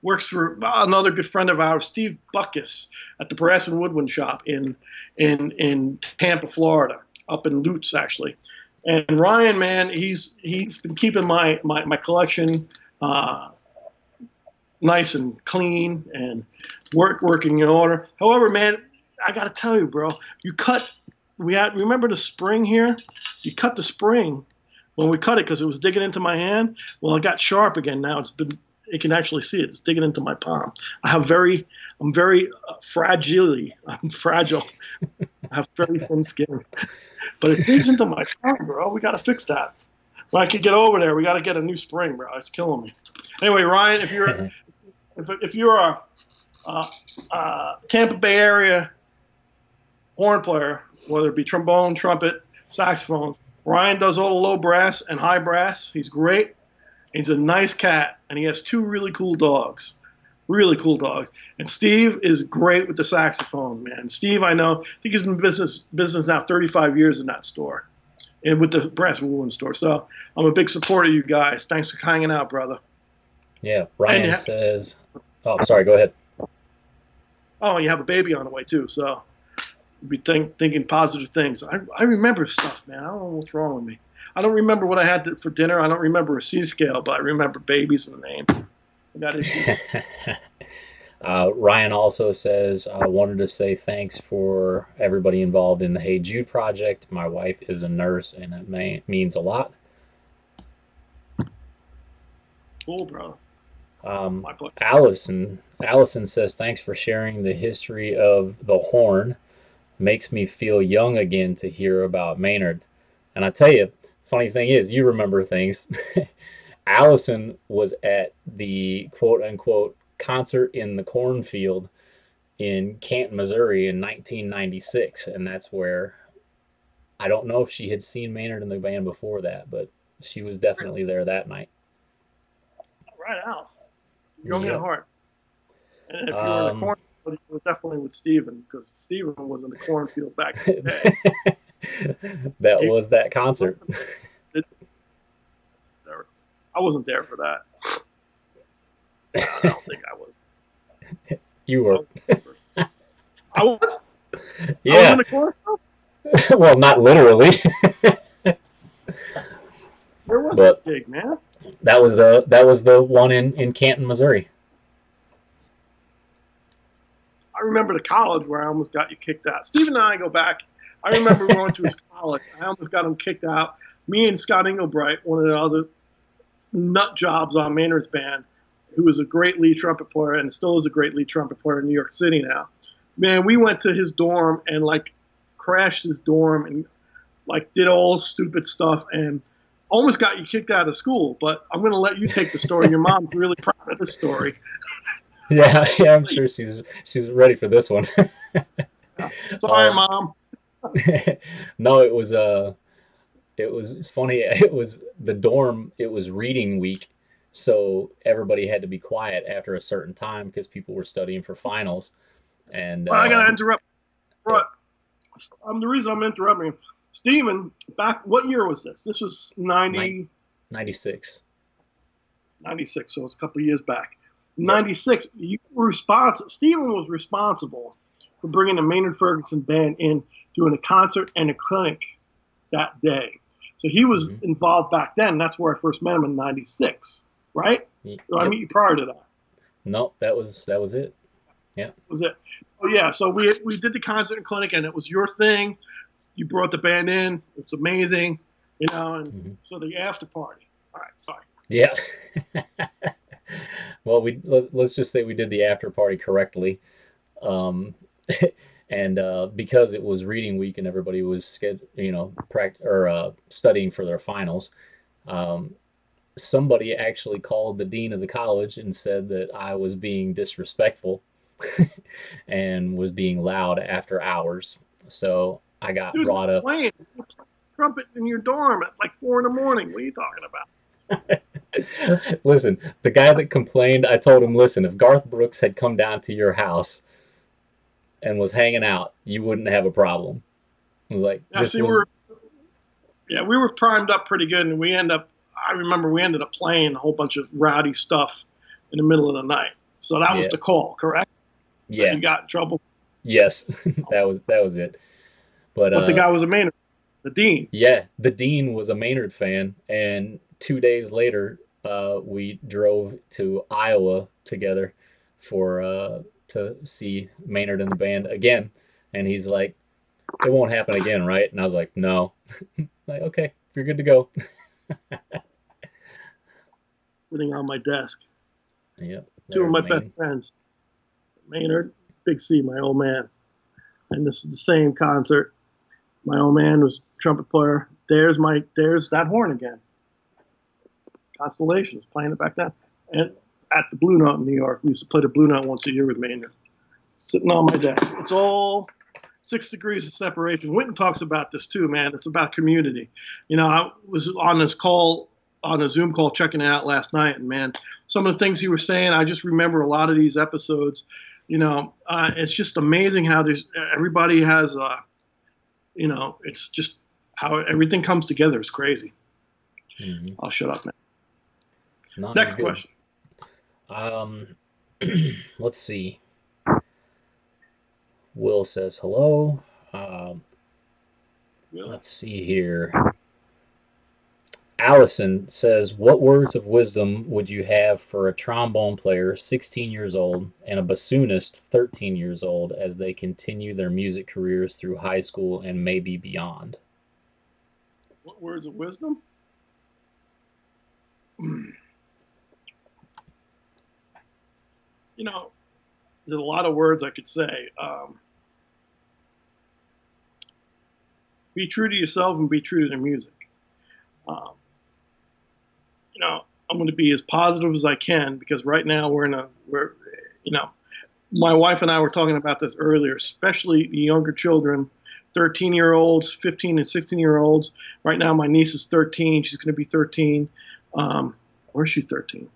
works for another good friend of ours, Steve Buckus, at the Brass and Woodwind shop in Tampa, Florida, up in Lutz actually. And Ryan, man, he's been keeping my collection nice and clean and working in order. However, man, I got to tell you, bro, remember the spring here? You cut the spring when we cut it because it was digging into my hand. Well, it got sharp again. Now you can actually see it. It's digging into my palm. I'm very fragile. I'm fragile. I have very thin skin. But it digs into my palm, bro. We got to fix that. When I could get over there, we got to get a new spring, bro. It's killing me. Anyway, Ryan, if you're a Tampa Bay area horn player, whether it be trombone, trumpet, saxophone, Ryan does all the low brass and high brass. He's great. He's a nice cat, and he has two really cool dogs. Really cool dogs. And Steve is great with the saxophone, man. Steve, I think he's in business now 35 years in that store, and with the Brass and Woodwind store. So I'm a big supporter of you guys. Thanks for hanging out, brother. Yeah, Ryan says, oh, sorry, go ahead. Oh, you have a baby on the way, too, so be thinking positive things. I remember stuff, man. I don't know what's wrong with me. I don't remember what I had for dinner. I don't remember a C scale, but I remember babies in the name. I got issues. Ryan also says, I wanted to say thanks for everybody involved in the Hey Jude project. My wife is a nurse, and it means a lot. Cool, bro. Allison says, thanks for sharing the history of the horn. Makes me feel young again to hear about Maynard. And I tell you, funny thing is, you remember things. Allison was at the quote unquote concert in the cornfield in Canton, Missouri in 1996. And that's where, I don't know if she had seen Maynard in the band before that, but she was definitely there that night. Right, Al. Young at heart. And if you were in the Um, cornfield, you were definitely with Steven, because Steven was in the cornfield back in the day. That was that concert. I wasn't there for that. I don't think I was. You were. I was? Yeah. I was in the cornfield? Well, not literally. Where was this gig, man? That was the one in Canton, Missouri. I remember the college where I almost got you kicked out. Steven and I go back. I remember going to his college. I almost got him kicked out. Me and Scott Engelbright, one of the other nut jobs on Maynard's band, who was a great lead trumpet player and still is a great lead trumpet player in New York City now. Man, we went to his dorm and crashed his dorm and did all stupid stuff and almost got you kicked out of school. But I'm going to let you take the story. Your mom's really proud of this story. Yeah, I'm sure she's ready for this one. Sorry, Mom. No, it was funny. It was the dorm. It was reading week, so everybody had to be quiet after a certain time because people were studying for finals. And I gotta interrupt. Right. The reason I'm interrupting, Steven, back what year was this? This was 96. 96, so it's a couple of years back. 96, you were responsible. Steven was responsible for bringing the Maynard Ferguson band in, doing a concert and a clinic that day. So he was involved back then. That's where I first met him in 96, right? Or I meet you prior to that? No, that was it. Yeah. That was it. Oh, yeah. So we did the concert and clinic, and it was your thing. You brought the band in. It's amazing, and so the after party. All right, sorry. Yeah. Well, let's just say we did the after party correctly. And And because it was reading week and everybody was studying for their finals, um, somebody actually called the dean of the college and said that I was being disrespectful and was being loud after hours. So I got Dude's not brought up. playing trumpet in your dorm at like 4 in the morning. What are you talking about? Listen, the guy that complained, I told him, listen, if Garth Brooks had come down to your house and was hanging out, you wouldn't have a problem. I was like, Yeah, this see, was, we were primed up pretty good, and I remember we ended up playing a whole bunch of rowdy stuff in the middle of the night. So that was yeah, the call, correct? That yeah, you got in trouble. yes, that was it. But But the guy was a Maynard, the dean. yeah, the dean was a Maynard fan, and 2 days later, we drove to Iowa together for to see Maynard and the band again. And he's like, "It won't happen again, right?" And I was like, "No." Like, okay, you're good to go. Sitting on my desk. Yep, Two of there's my best Maine. friends, Maynard, Big C, my old man. And this is the same concert. My old man was a trumpet player. There's that horn again. Constellations, playing it back then. And at the Blue Note in New York, we used to play the Blue Note once a year with Maynard. Sitting on my desk. It's all 6 degrees of separation. Winton talks about this too, man. It's about community. I was on this call, on a Zoom call, checking it out last night, and man, some of the things he was saying, I just remember a lot of these episodes. It's just amazing how everybody has, it's just how everything comes together. It's crazy. Mm-hmm. I'll shut up now. No, you're Next good. question. Um, let's see. Will says hello. Really? Let's see here. Allison says, "What words of wisdom would you have for a trombone player 16 years old and a bassoonist 13 years old as they continue their music careers through high school and maybe beyond?" What words of wisdom? There's a lot of words I could say. Be true to yourself and be true to the music. Um, I'm going to be as positive as I can because right now my wife and I were talking about this earlier, especially the younger children, 13-year-olds, 15 and 16-year-olds. Right now, my niece is 13. She's going to be 13. Or she's 13.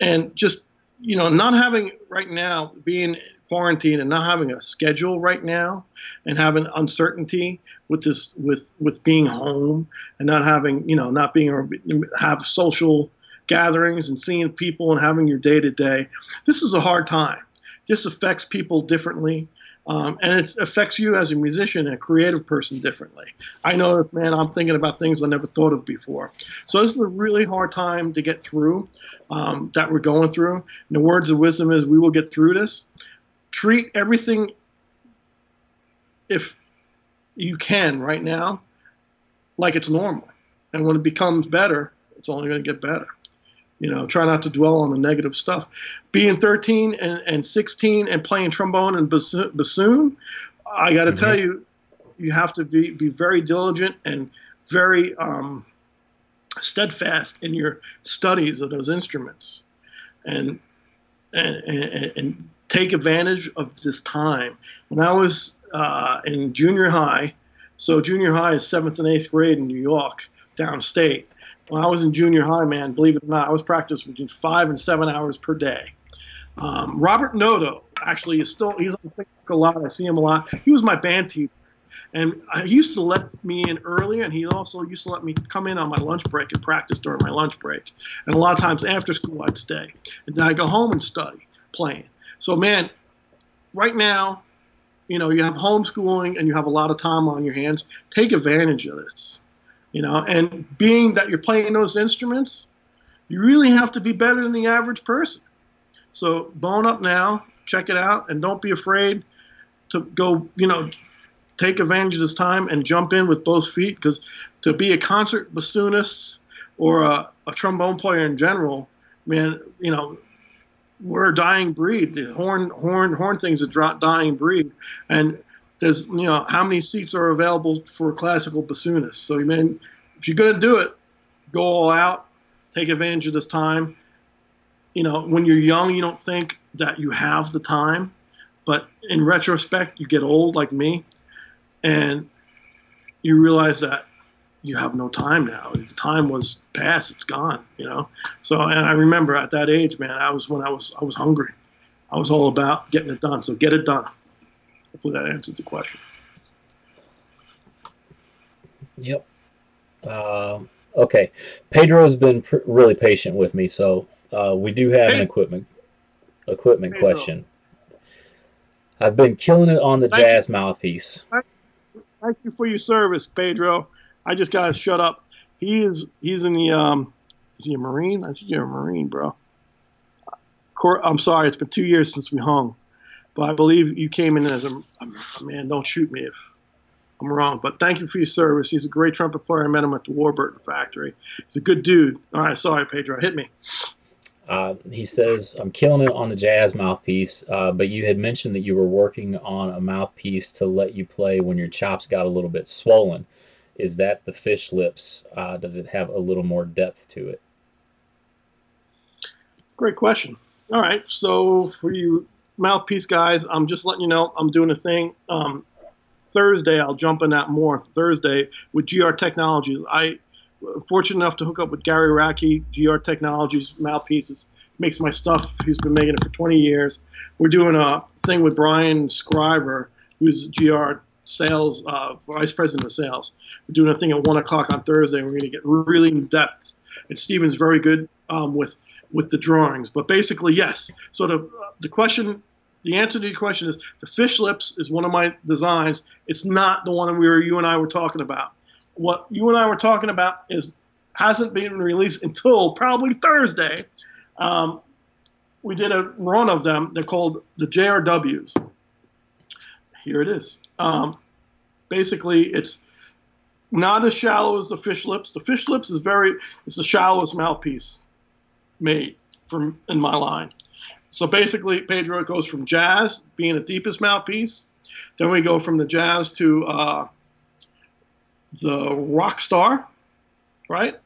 And just, not having right now, being quarantined and not having a schedule right now and having uncertainty with this, with being home and not having, not being able to have social gatherings and seeing people and having your day to day. This is a hard time. This affects people differently. And it affects you as a musician and a creative person differently. I know, man, I'm thinking about things I never thought of before. So this is a really hard time to get through, that we're going through. And the words of wisdom is we will get through this. Treat everything, if you can right now, like it's normal. And when it becomes better, it's only going to get better. Try not to dwell on the negative stuff. Being 13 and 16 and playing trombone and bassoon, I got to tell Mm-hmm. you, you have to be very diligent and very steadfast in your studies of those instruments, and and take advantage of this time. When I was in junior high, so junior high is 7th and 8th grade in New York, downstate. When I was in junior high, man, believe it or not, I was practicing between 5 and 7 hours per day. Robert Noto actually he's on Facebook a lot. I see him a lot. He was my band teacher. And he used to let me in early, and he also used to let me come in on my lunch break and practice during my lunch break. And a lot of times after school, I'd stay. And then I'd go home and study playing. So, man, right now, you have homeschooling and you have a lot of time on your hands. Take advantage of this. And being that you're playing those instruments, you really have to be better than the average person. So bone up now, check it out, and don't be afraid to go, take advantage of this time and jump in with both feet, because to be a concert bassoonist or a trombone player in general, man, we're a dying breed. The horn thing's a dying breed, and there's how many seats are available for a classical bassoonist. So if you're going to do it, go all out, take advantage of this time. When you're young, you don't think that you have the time, but in retrospect, you get old like me, and you realize that you have no time now. The time was past; it's gone. So, and I remember at that age, man, I was hungry. I was all about getting it done. So get it done. Hopefully that answers the question. Yep. Okay. Pedro's been really patient with me, so we do have an equipment Pedro question. I've been killing it on the jazz mouthpiece. Thank you for your service, Pedro. I just gotta shut up. He's in the is he a Marine? I think you're a Marine, bro. I'm sorry, it's been 2 years since we hung, but I believe you came in as a man. Don't shoot me if I'm wrong, but thank you for your service. He's a great trumpet player. I met him at the Warburton factory. He's a good dude. All right, sorry, Pedro, hit me. He says, I'm killing it on the jazz mouthpiece, but you had mentioned that you were working on a mouthpiece to let you play when your chops got a little bit swollen. Is that the fish lips? Does it have a little more depth to it? Great question. All right, so for you mouthpiece guys, I'm just letting you know I'm doing a thing. Thursday, I'll jump in that more. Thursday with GR Technologies. I fortunate enough to hook up with Gary Racky, GR Technologies mouthpieces. Makes my stuff. He's been making it for 20 years. We're doing a thing with Brian Scriver, who's GR sales, vice president of sales. We're doing a thing at 1 o'clock on Thursday. We're going to get really in depth. And Steven's very good with the drawings. But basically, yes. So the answer to your question is the fish lips is one of my designs. It's not the one you and I were talking about. What you and I were talking about hasn't been released until probably Thursday. We did a run of them. They're called the JRWs. Here it is. Basically, it's not as shallow as the fish lips. The fish lips is it's the shallowest mouthpiece made in my line. So basically, Pedro, it goes from jazz being the deepest mouthpiece. Then we go from the jazz to the rock star, right?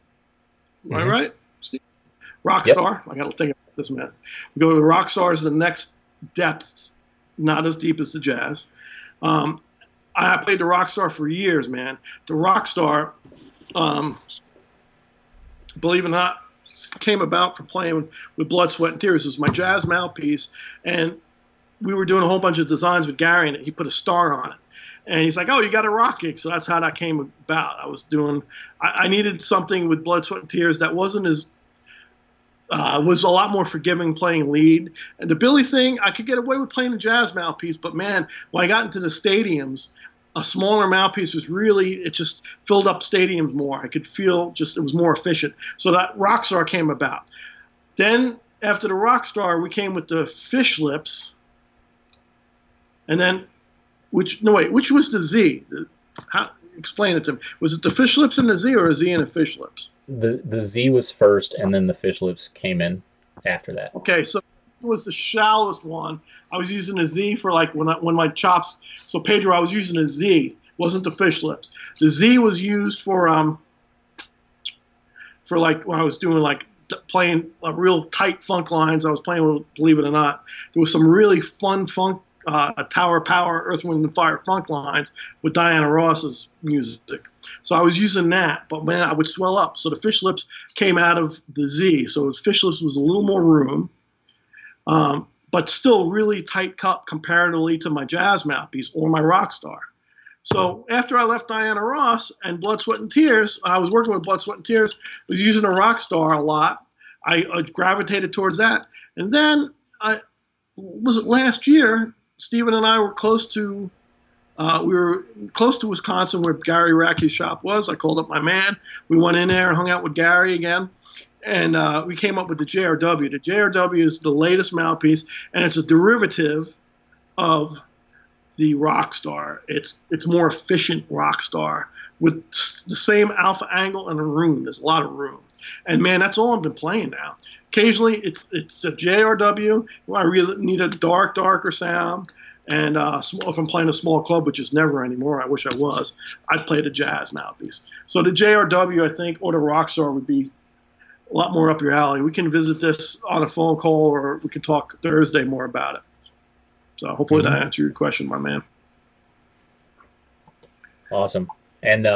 Am I right, Steve? Rock star. I got to think about this, man. We go to the rock star is the next depth, not as deep as the jazz. I played the rock star for years, man. The rock star, believe it or not, came about from playing with Blood, Sweat, and Tears. It was my jazz mouthpiece, and we were doing a whole bunch of designs with Gary, and he put a star on it. And he's like, oh, you got a rock gig. So that's how that came about. I needed something with Blood, Sweat, and Tears that wasn't as, was a lot more forgiving playing lead. And the Billy thing, I could get away with playing a jazz mouthpiece, but man, when I got into the stadiums, a smaller mouthpiece it just filled up stadiums more. I could feel it was more efficient. So that Rockstar came about. Then after the Rockstar, we came with the fish lips. And then, which was the Z? Explain it to me. Was it the fish lips and the Z, or a Z and a fish lips? The Z was first, and then the fish lips came in after that. Okay, so it was the shallowest one. I was using a Z for like when my chops. So Pedro, I was using a Z. Wasn't the fish lips. The Z was used for like when I was doing like playing real tight funk lines. I was playing with, believe it or not, there was some really fun funk. Tower Power, Earth, Wind, and Fire funk lines with Diana Ross's music. So I was using that, but man, I would swell up. So the fish lips came out of the Z. So fish lips was a little more room, but still really tight cut comparatively to my jazz mouthpiece or my rock star. So after I left Diana Ross and Blood, Sweat, and Tears, I was working with Blood, Sweat, and Tears, was using a rock star a lot. I gravitated towards that. And then, was it last year, Stephen and I were close to Wisconsin where Gary Racky's shop was. I called up my man. We went in there and hung out with Gary again. And we came up with the JRW. The JRW is the latest mouthpiece, and it's a derivative of the Rockstar. It's more efficient Rockstar with the same alpha angle and a room. There's a lot of room. And man, that's all I've been playing now. Occasionally, it's a JRW. I really need a darker sound. And if I'm playing a small club, which is never anymore, I wish I was, I'd play the jazz mouthpiece. So the JRW, I think, or the Rockstar would be a lot more up your alley. We can visit this on a phone call, or we can talk Thursday more about it. So hopefully that answered your question, my man. Awesome. And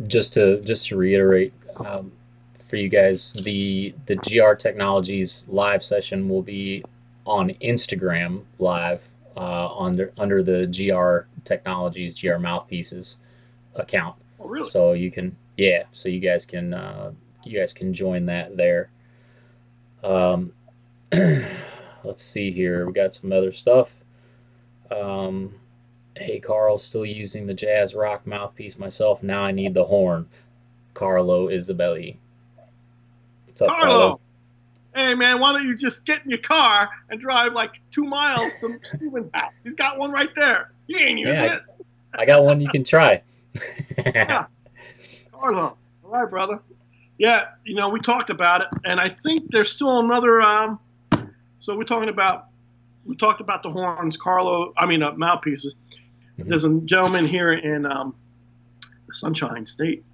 just to reiterate, for you guys, the GR Technologies live session will be on Instagram live, under the GR Technologies GR Mouthpieces account. Oh, really? So you can, yeah. So you guys can join that there. Let's see here. We got some other stuff. Hey, Carl, still using the jazz rock mouthpiece myself. Now I need the horn. Carlo Isabelli. What's up, Carlo? Hey, man, why don't you just get in your car and drive like 2 miles to Steven's house? He's got one right there. He ain't using it. I got one you can try. Yeah. Carlo. All right, brother. Yeah, we talked about it, and I think there's still another. So we talked about the horns, mouthpieces. Mm-hmm. There's a gentleman here in the Sunshine State,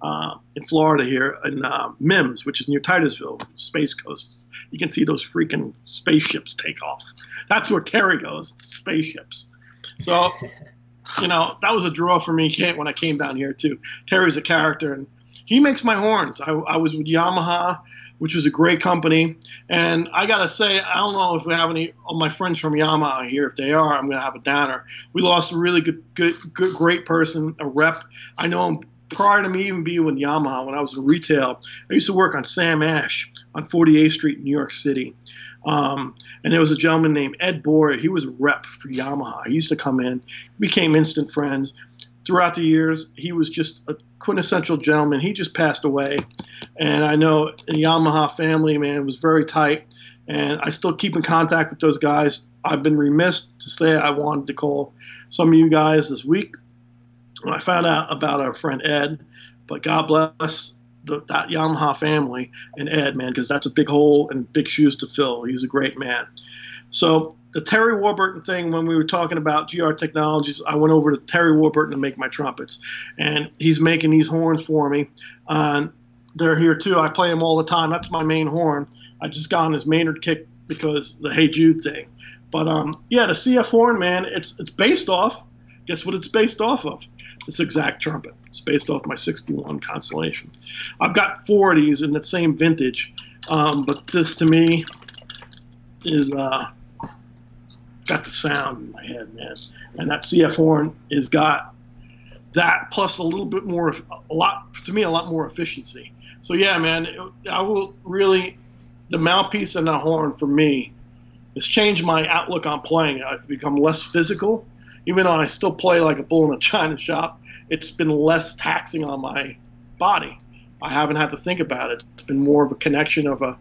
in Florida here, in Mims, which is near Titusville, Space Coast. You can see those freaking spaceships take off. That's where Terry goes, spaceships. So, that was a draw for me when I came down here too. Terry's a character, and he makes my horns. I was with Yamaha, which is a great company. And I got to say, I don't know if we have any of my friends from Yamaha here. If they are, I'm going to have a downer. We lost a really great person, a rep. I know him prior to me even being with Yamaha when I was in retail. I used to work on Sam Ash on 48th Street in New York City. And there was a gentleman named Ed Boyer. He was a rep for Yamaha. He used to come in, became instant friends. Throughout the years, he was just a quintessential gentleman. He just passed away. And I know the Yamaha family, man, was very tight. And I still keep in contact with those guys. I've been remiss to say I wanted to call some of you guys this week when I found out about our friend Ed. But God bless that Yamaha family and Ed, man, because that's a big hole and big shoes to fill. He's a great man. So the Terry Warburton thing, when we were talking about GR Technologies, I went over to Terry Warburton to make my trumpets. And he's making these horns for me. They're here too. I play them all the time. That's my main horn. I just got on his Maynard kick because the Hey Jude thing. But yeah, the CF horn, man, it's based off. Guess what it's based off of? This exact trumpet. It's based off my 61 Constellation. I've got 4 of these in the same vintage. But this to me is got the sound in my head, man. And that CF horn has got that plus a little bit more, a lot more efficiency. So yeah, man, I will really, the mouthpiece and the horn for me has changed my outlook on playing. I've become less physical. Even though I still play like a bull in a china shop, it's been less taxing on my body. I haven't had to think about it. It's been more of a connection of a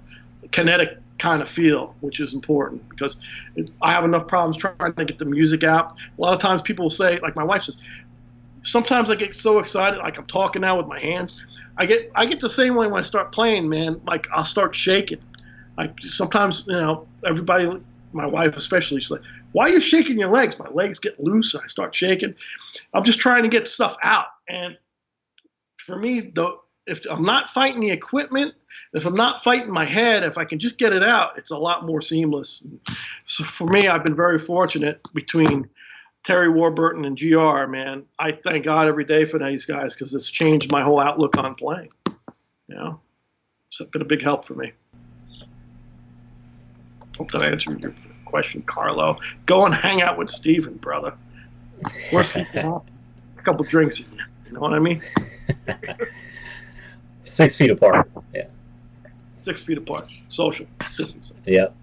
kinetic kind of feel, which is important because I have enough problems trying to get the music out. A lot of times people will say, like my wife says, sometimes I get so excited, like I'm talking now with my hands. I get the same way when I start playing, man. Like I'll start shaking. Like sometimes, everybody, my wife especially, she's like, why are you shaking your legs? My legs get loose and I start shaking. I'm just trying to get stuff out. And for me, though, if I'm not fighting the equipment, if I'm not fighting my head, if I can just get it out, it's a lot more seamless. So for me, I've been very fortunate between Terry Warburton and GR, man. I thank God every day for these guys because it's changed my whole outlook on playing. It's been a big help for me. Hope that answered your question, Carlo. Go and hang out with Steven, brother. A couple drinks in you. You know what I mean? 6 feet apart. Yeah. 6 feet apart. Social distancing. Yep.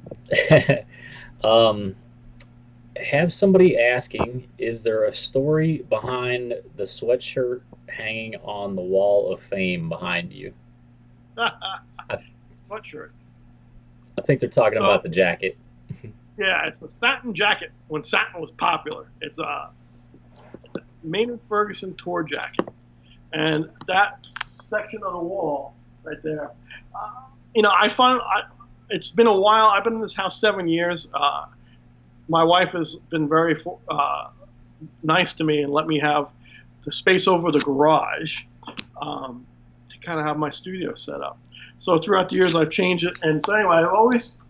Have somebody asking, is there a story behind the sweatshirt hanging on the wall of fame behind you? Sweatshirt. I think they're talking about the jacket. Yeah, it's a satin jacket when satin was popular. It's a Maynard Ferguson tour jacket. And that section of the wall right there. It's been a while. I've been in this house 7 years. My wife has been very nice to me and let me have the space over the garage to kind of have my studio set up. So throughout the years, I've changed it. And so anyway,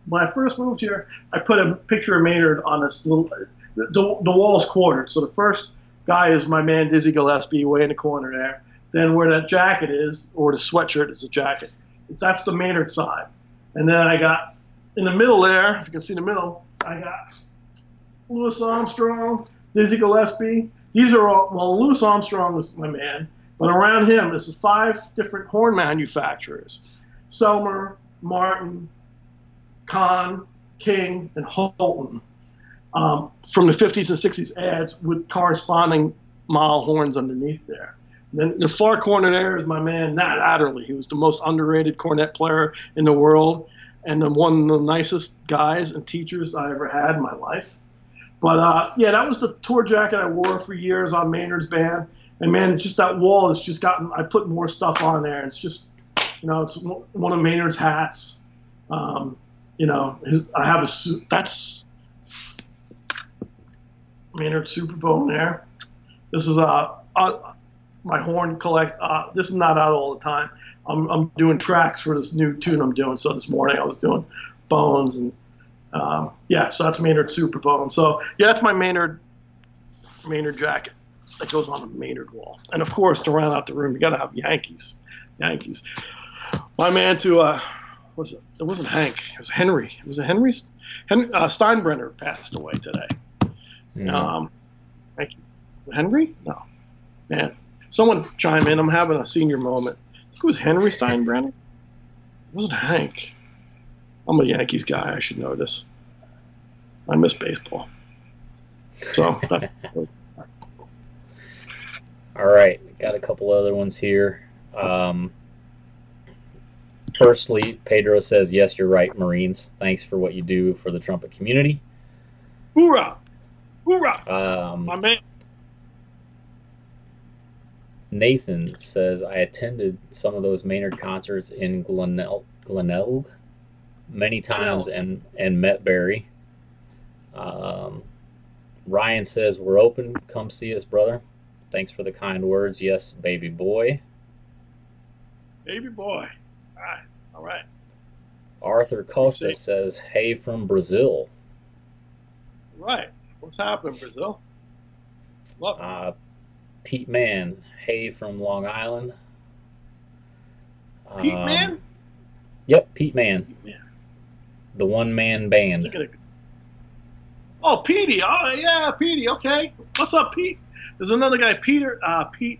when I first moved here, I put a picture of Maynard on this little, the wall's quartered. So the first guy is my man Dizzy Gillespie way in the corner there. Then where that jacket is, or the sweatshirt is a jacket, that's the Maynard side. And then I got, in the middle there, if you can see the middle, I got Louis Armstrong, Dizzy Gillespie. These are all, well, Louis Armstrong is my man, but around him, this is 5 different horn manufacturers. Selmer, Martin, Kahn, King, and Holton. From the 50s and 60s ads with corresponding model horns underneath there. And then in the far corner there is my man Nat Adderley. He was the most underrated cornet player in the world and one of the nicest guys and teachers I ever had in my life. But yeah, that was the tour jacket I wore for years on Maynard's band. And man, just that wall has just gotten, I put more stuff on there. It's just, it's one of Maynard's hats. I have a suit, that's Maynard Superbone there. This is my horn collect. This is not out all the time. I'm doing tracks for this new tune I'm doing. So this morning I was doing bones and yeah. So that's Maynard Superbone. So yeah, that's my Maynard jacket that goes on the Maynard wall. And of course, to round out the room, you got to have Yankees. My man it wasn't Hank. It was Henry. Was it Henry? Steinbrenner passed away today. Thank you. Henry? No. Man. Someone chime in. I'm having a senior moment. I think it was Henry Steinbrenner. It wasn't Hank. I'm a Yankees guy. I should know this. I miss baseball. So. All right. Got a couple other ones here. Firstly, Pedro says, yes, you're right, Marines. Thanks for what you do for the trumpet community. Hoorah! Hoorah! My man. Nathan says, I attended some of those Maynard concerts in Glenelg many times and met Barry. Ryan says, we're open. Come see us, brother. Thanks for the kind words. Yes, baby boy. Baby boy. All right. Arthur Costa says, hey from Brazil. Right. What's happening, Brazil? Pete Mann, hey from Long Island. Pete Mann? Yep, Pete Mann. The one-man band. Oh, Petey. Oh, yeah, Petey. Okay. What's up, Pete? There's another guy, Peter. Pete.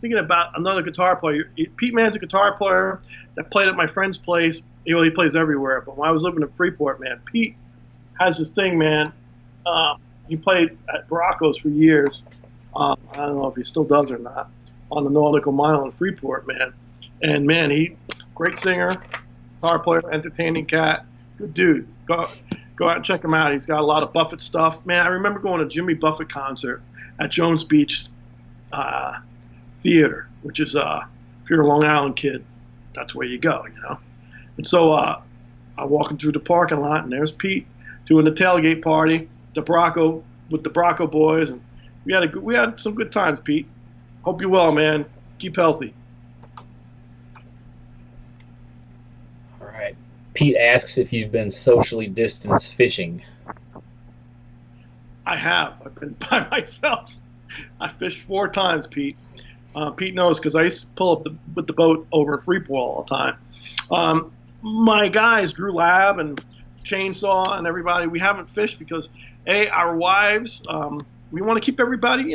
Thinking about another guitar player. Pete Mann's a guitar player that played at my friend's place. He plays everywhere. But when I was living in Freeport, man, Pete has this thing, man. He played at Baracos for years. I don't know if he still does or not. On the Nautical Mile in Freeport, man. And man, great singer, guitar player, entertaining cat, good dude. Go out and check him out. He's got a lot of Buffett stuff. Man, I remember going to Jimmy Buffett concert at Jones Beach Theater, which is if you're a Long Island kid, that's where you go, And so I'm walking through the parking lot, and there's Pete doing the tailgate party, with the Bracco boys, and we had some good times, Pete. Hope you're well, man. Keep healthy. All right. Pete asks if you've been socially distanced fishing. I have. I've been by myself. I fished 4 times, Pete. Pete knows because I used to pull up with the boat over in Freeport all the time. My guys, Drew Lab and Chainsaw and everybody, we haven't fished because, our wives, we want to keep everybody,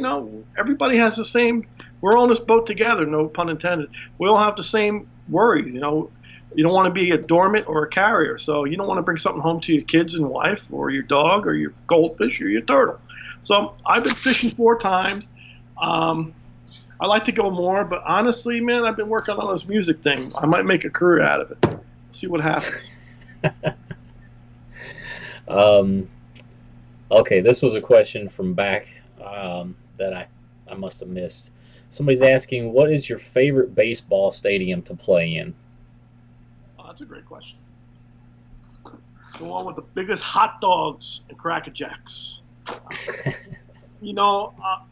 everybody has the same, we're on this boat together, no pun intended. We all have the same worries, You don't want to be a dormant or a carrier, so you don't want to bring something home to your kids and wife or your dog or your goldfish or your turtle. So I've been fishing 4 times. I like to go more, but honestly, man, I've been working on this music thing. I might make a career out of it. See what happens. Okay, this was a question from back that I must have missed. Somebody's asking, what is your favorite baseball stadium to play in? That's a great question. The one with the biggest hot dogs and Cracker Jacks. I'm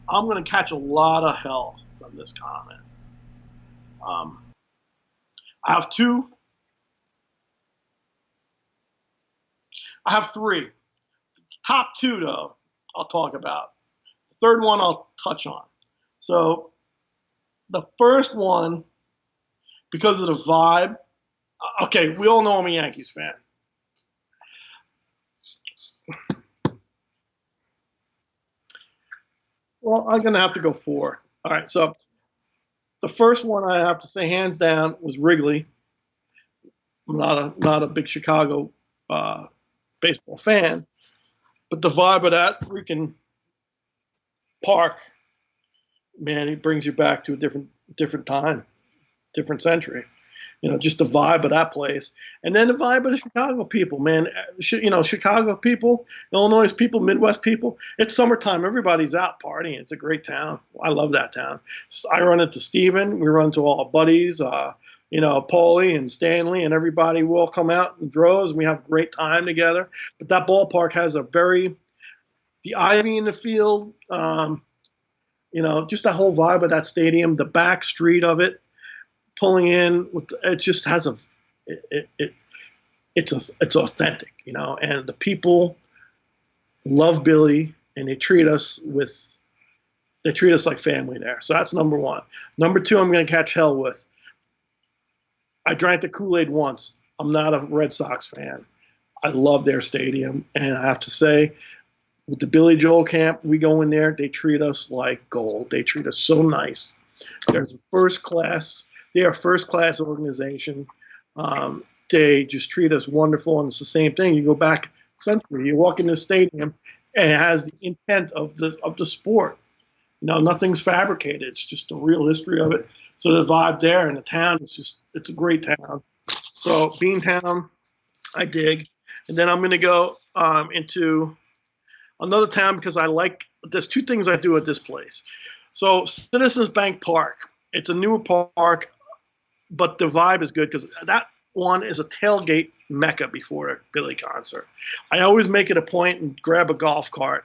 going to catch a lot of hell from this comment. I have two. I have three. Top two, though, I'll talk about. The third one I'll touch on. So the first one, because of the vibe, okay, we all know I'm a Yankees fan. Well, I'm going to have to go four. All right, so the first one I have to say hands down was Wrigley. I'm not a big Chicago baseball fan, but the vibe of that freaking park, man, it brings you back to a different time, different century. Just the vibe of that place. And then the vibe of the Chicago people, man. Chicago people, Illinois people, Midwest people. It's summertime. Everybody's out partying. It's a great town. I love that town. I run into Steven. We run into all our buddies, Paulie and Stanley and everybody. We all come out in droves and we have a great time together. But that ballpark has the ivy in the field, just that whole vibe of that stadium, the back street of it. Pulling in, it just has it's authentic, and the people love Billy, and they treat us like family there. So that's number one. Number two, I'm going to catch hell with. I drank the Kool-Aid once. I'm not a Red Sox fan. I love their stadium, and I have to say, with the Billy Joel camp, we go in there, they treat us like gold. They treat us so nice. There's a first class. They are a first-class organization. They just treat us wonderful, and it's the same thing. You go back a century, you walk in the stadium, and it has the intent of the sport. Nothing's fabricated. It's just the real history of it. So the vibe there in the town, it's a great town. So Beantown, I dig. And then I'm going to go into another town because there's two things I do at this place. So Citizens Bank Park. It's a newer park, but the vibe is good because that one is a tailgate mecca before a Billy concert. I always make it a point and grab a golf cart.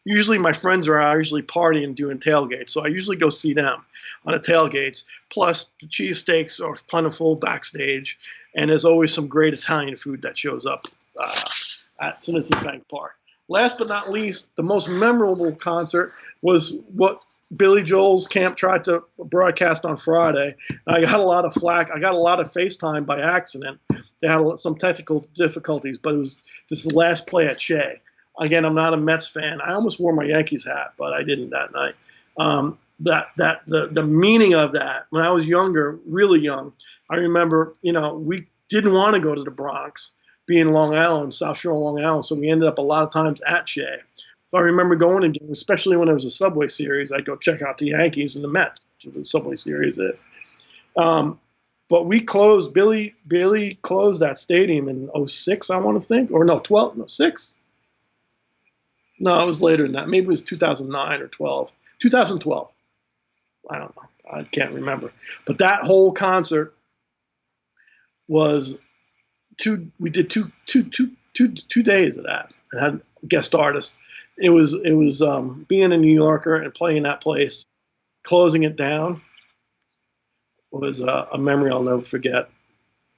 Usually my friends are out usually partying doing tailgates, so I usually go see them on the tailgates. Plus, the cheesesteaks are plentiful backstage, and there's always some great Italian food that shows up at Citizens Bank Park. Last but not least, the most memorable concert was what Billy Joel's camp tried to broadcast on Friday. I got a lot of flack. I got a lot of FaceTime by accident. They had some technical difficulties, but this is the last play at Shea. Again, I'm not a Mets fan. I almost wore my Yankees hat, but I didn't that night. The meaning of that, when I was younger, really young, I remember, we didn't want to go to the Bronx, being Long Island, South Shore Long Island, so we ended up a lot of times at Shea. So I remember going and especially when it was a Subway Series, I'd go check out the Yankees and the Mets, which the Subway Series is. But we closed, Billy closed that stadium in 06, I want to think, or no, 12, no, 6. No, it was later than that. Maybe it was 2009 or 12. 2012. I don't know. I can't remember. But that whole concert was we did two days of that. It had guest artists. It was being a New Yorker and playing that place, closing it down was a memory I'll never forget.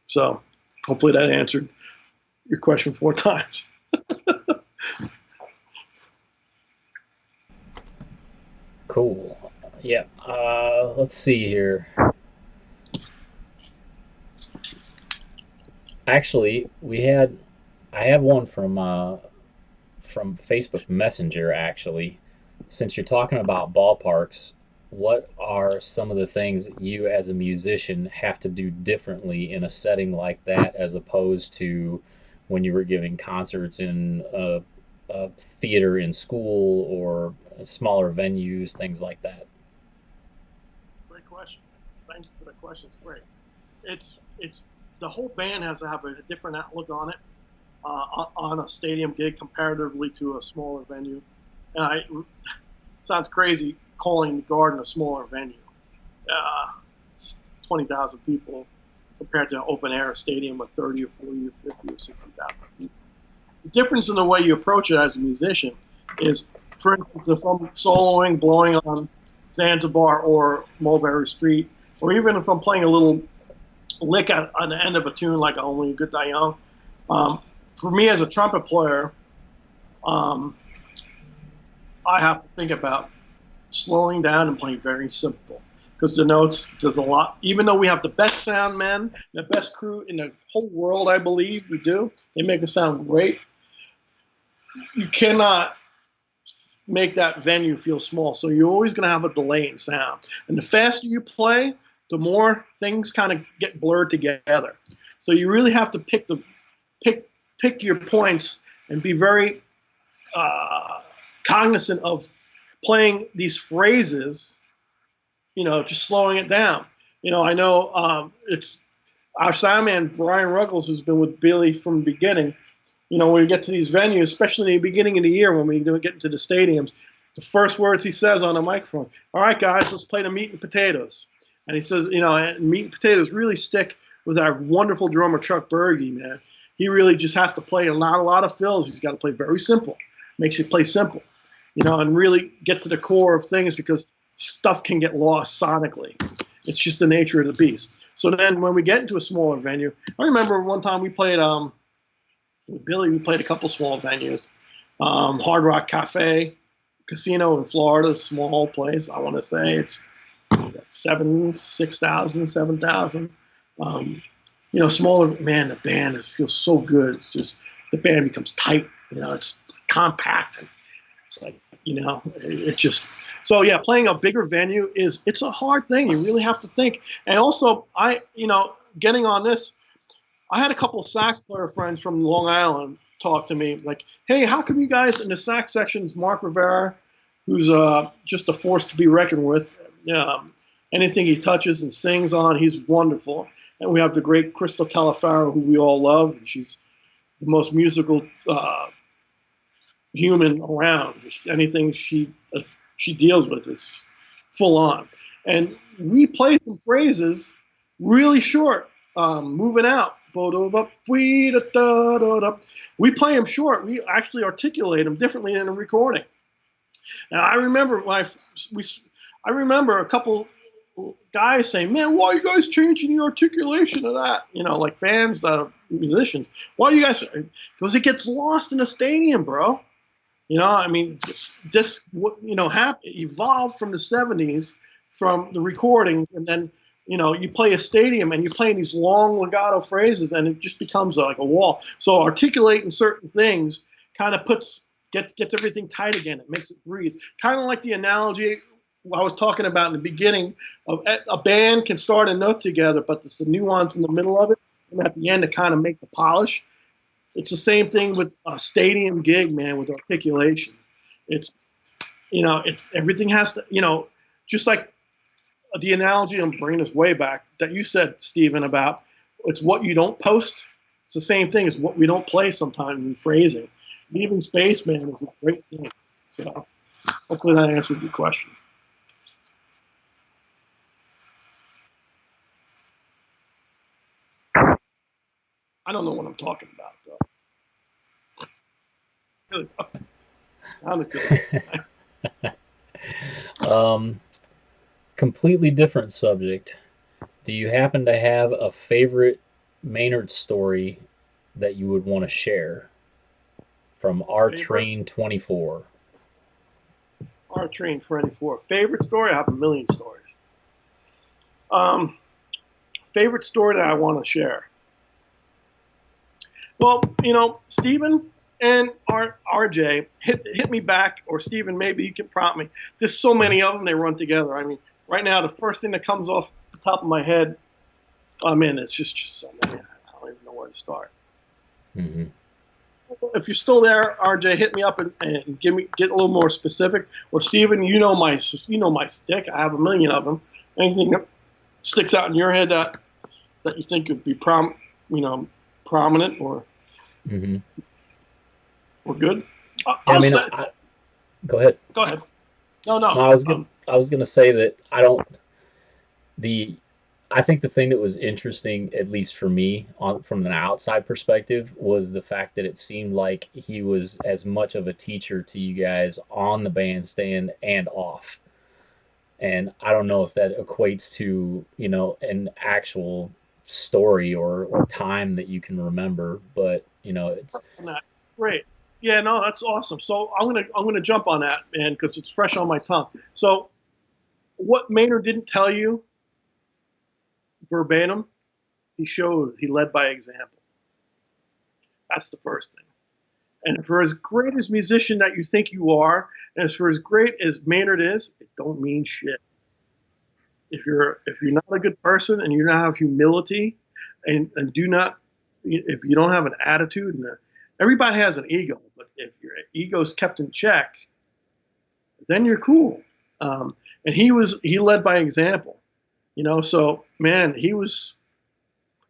So hopefully that answered your question 4 times. Cool. Yeah. Let's see here. Actually, I have one from Facebook Messenger. Actually, since you're talking about ballparks, what are some of the things you as a musician have to do differently in a setting like that as opposed to when you were giving concerts in a theater in school or smaller venues, things like that? Great question. Thank you for the question. It's great. It's the whole band has to have a different outlook on it on a stadium gig comparatively to a smaller venue. And it sounds crazy calling the Garden a smaller venue. 20,000 people compared to an open air stadium of 30 or 40 or 50 or 60,000 people. The difference in the way you approach it as a musician is, for instance, if I'm soloing, blowing on Zanzibar or Mulberry Street, or even if I'm playing a little lick on the end of a tune like Only a Good Die Young, for me as a trumpet player, I have to think about slowing down and playing very simple. Because the notes, there's a lot, even though we have the best sound men, the best crew in the whole world, I believe we do, they make it sound great. You cannot make that venue feel small. So you're always going to have a delay in sound. And the faster you play, the more things kind of get blurred together. So you really have to pick your points and be very cognizant of playing these phrases, just slowing it down. I know it's our sound man, Brian Ruggles, who's been with Billy from the beginning. When we get to these venues, especially in the beginning of the year when we get into the stadiums, the first words he says on the microphone, "All right, guys, let's play the meat and potatoes." And he says, meat and potatoes really stick with our wonderful drummer, Chuck Berge, man. He really just has to play not a lot of fills. He's got to play very simple. Makes you play simple, and really get to the core of things because stuff can get lost sonically. It's just the nature of the beast. So then when we get into a smaller venue, I remember one time we played with Billy, we played a couple small venues. Hard Rock Cafe, Casino in Florida, small place. I want to say it's 6,000, 7,000. Smaller, man, the band, it feels so good. It's just the band becomes tight. It's compact. And it's like, it just, so yeah, playing a bigger venue it's a hard thing. You really have to think. And also, getting on this, I had a couple of sax player friends from Long Island talk to me like, hey, how come you guys in the sax sections, Mark Rivera, who's just a force to be reckoned with. Anything he touches and sings on, he's wonderful. And we have the great Crystal Talafaro, who we all love. And she's the most musical human around. Anything she deals with, it's full on. And we play some phrases really short, moving out. We play them short. We actually articulate them differently in a recording. And I remember I remember a couple guys saying, "Man, why are you guys changing the articulation of that?" Like fans, musicians. Why do you guys? Because it gets lost in a stadium, bro. This evolved from the '70s, from the recordings, and then you play a stadium and you play these long legato phrases, and it just becomes like a wall. So articulating certain things kind of gets everything tight again. It makes it breathe. Kind of like the analogy I was talking about in the beginning of a band can start a note together, but it's the nuance in the middle of it, and at the end to kind of make the polish. It's the same thing with a stadium gig, man, with articulation. It's everything has to, just like the analogy, I'm bringing this way back, that you said, Stephen, about it's what you don't post. It's the same thing as what we don't play sometimes in phrasing. Leaving Spaceman is a great thing. So hopefully that answered your question. I don't know what I'm talking about, though. Really, sounded good. Completely different subject. Do you happen to have a favorite Maynard story that you would want to share from our Train 24? Our Train 24. Favorite story? I have a million stories. Favorite story that I want to share. Well, Stephen and RJ hit me back, or Stephen, maybe you can prompt me. There's so many of them, they run together. Right now, the first thing that comes off the top of my head, it's just so many. I don't even know where to start. Mm-hmm. If you're still there, RJ, hit me up and get a little more specific. Or Stephen, you know my stick. I have a million of them. Anything that sticks out in your head that you think could be prominent or mm-hmm. or good? Go ahead. No. I was I was gonna say that I don't the I think the thing that was interesting, at least for me, from an outside perspective, was the fact that it seemed like he was as much of a teacher to you guys on the bandstand and off. And I don't know if that equates to, an actual story or time that you can remember, but it's Great. Yeah, no, that's awesome. So I'm gonna jump on that, man, because it's fresh on my tongue. So what Maynard didn't tell you verbatim, he led by example. That's the first thing. And for as great as musician that you think you are, and as for as great as Maynard is, it don't mean shit. If you're not a good person and you don't have humility, and do not, if you don't have an attitude, and everybody has an ego, but if your ego is kept in check, then you're cool. And he led by example, So man, he was.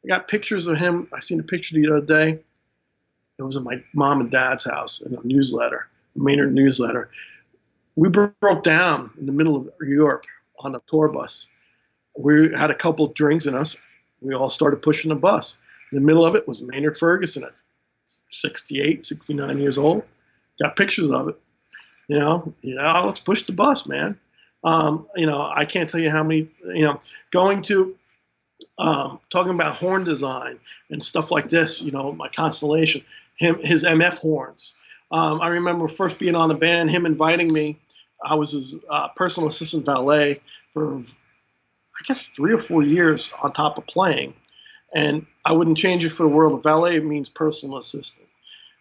I got pictures of him. I seen a picture the other day. It was in my mom and dad's house in a newsletter, a Maynard newsletter. We broke down in the middle of Europe on a tour bus. We had a couple of drinks in us. We all started pushing the bus. In the middle of it was Maynard Ferguson at 68, 69 years old. Got pictures of it. Let's push the bus, man. I can't tell you how many, going to talking about horn design and stuff like this, my Constellation, his MF horns. I remember first being on the band, him inviting me. I was his personal assistant valet for, I guess, 3 or 4 years on top of playing. And I wouldn't change it for the world. Valet means personal assistant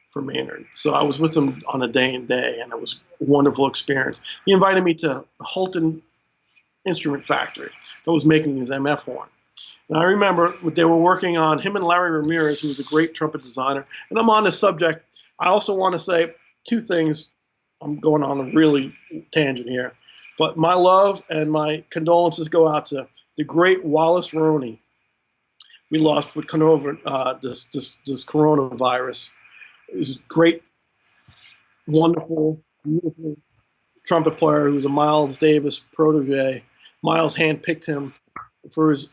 for Maynard. So I was with him on a day and day, and it was a wonderful experience. He invited me to Holton Instrument Factory that was making his MF horn. And I remember they were working on him and Larry Ramirez, who was a great trumpet designer. And I'm on this subject. I also want to say two things. I'm going on a really tangent here. But my love and my condolences go out to the great Wallace Roney. We lost with this coronavirus. He was a great, wonderful, beautiful trumpet player who was a Miles Davis protege. Miles handpicked him for as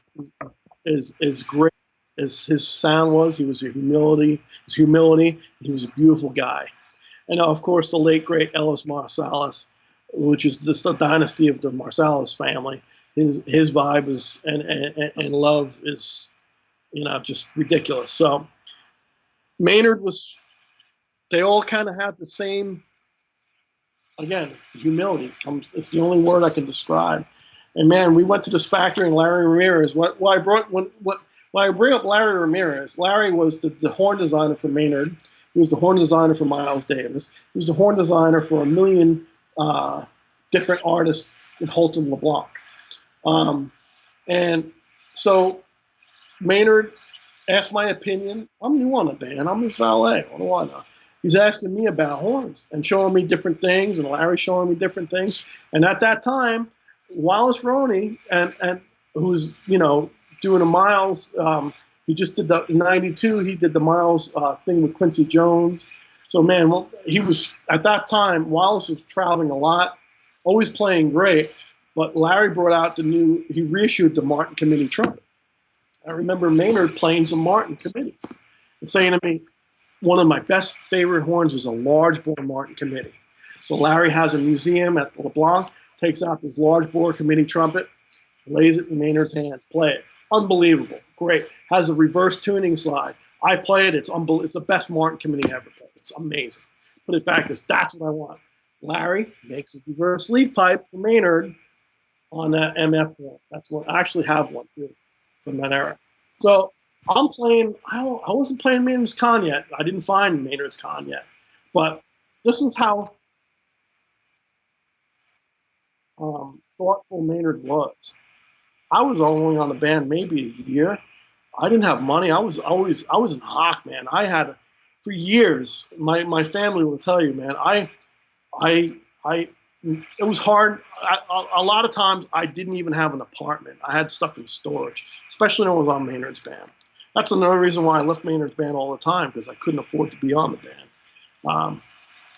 great as his sound was. He was humility. He was a beautiful guy. And of course, the late great Ellis Marsalis, which is the dynasty of the Marsalis family. His vibe is and love is, just ridiculous. So Maynard was. They all kind of had the same. Again, humility comes. It's the only word I can describe. And man, we went to this factory in Larry Ramirez. Why I bring up Larry Ramirez? Larry was the horn designer for Maynard. He was the horn designer for Miles Davis. He was the horn designer for a million different artists in Holton LeBlanc. And so Maynard asked my opinion. I'm new on the band. I'm his valet. What do I know? He's asking me about horns and showing me different things, and Larry showing me different things. And at that time, Wallace Roney, and who's doing a Miles. He just did the '92. He did the Miles thing with Quincy Jones. So man, he was at that time. Wallace was traveling a lot, always playing great. But Larry brought out he reissued the Martin Committee trumpet. I remember Maynard playing some Martin Committees and saying to me, one of my best favorite horns was a large bore Martin Committee. So Larry has a museum at LeBlanc, takes out this large bore committee trumpet, lays it in Maynard's hands, play it. Unbelievable, great. Has a reverse tuning slide. I play it, it's the best Martin Committee ever played. It's amazing. Put it back, that's what I want. Larry makes a reverse lead pipe for Maynard on that MF one. That's what I actually have one too from that era. So I'm playing. I wasn't playing Maynard's Con yet. I didn't find Maynard's Con yet, but this is how thoughtful Maynard was. I was only on the band maybe a year. I didn't have money. I was in hock, man. I had for years. My family will tell you, man. It was hard. A lot of times I didn't even have an apartment. I had stuff in storage, especially when I was on Maynard's band. That's another reason why I left Maynard's band all the time, because I couldn't afford to be on the band.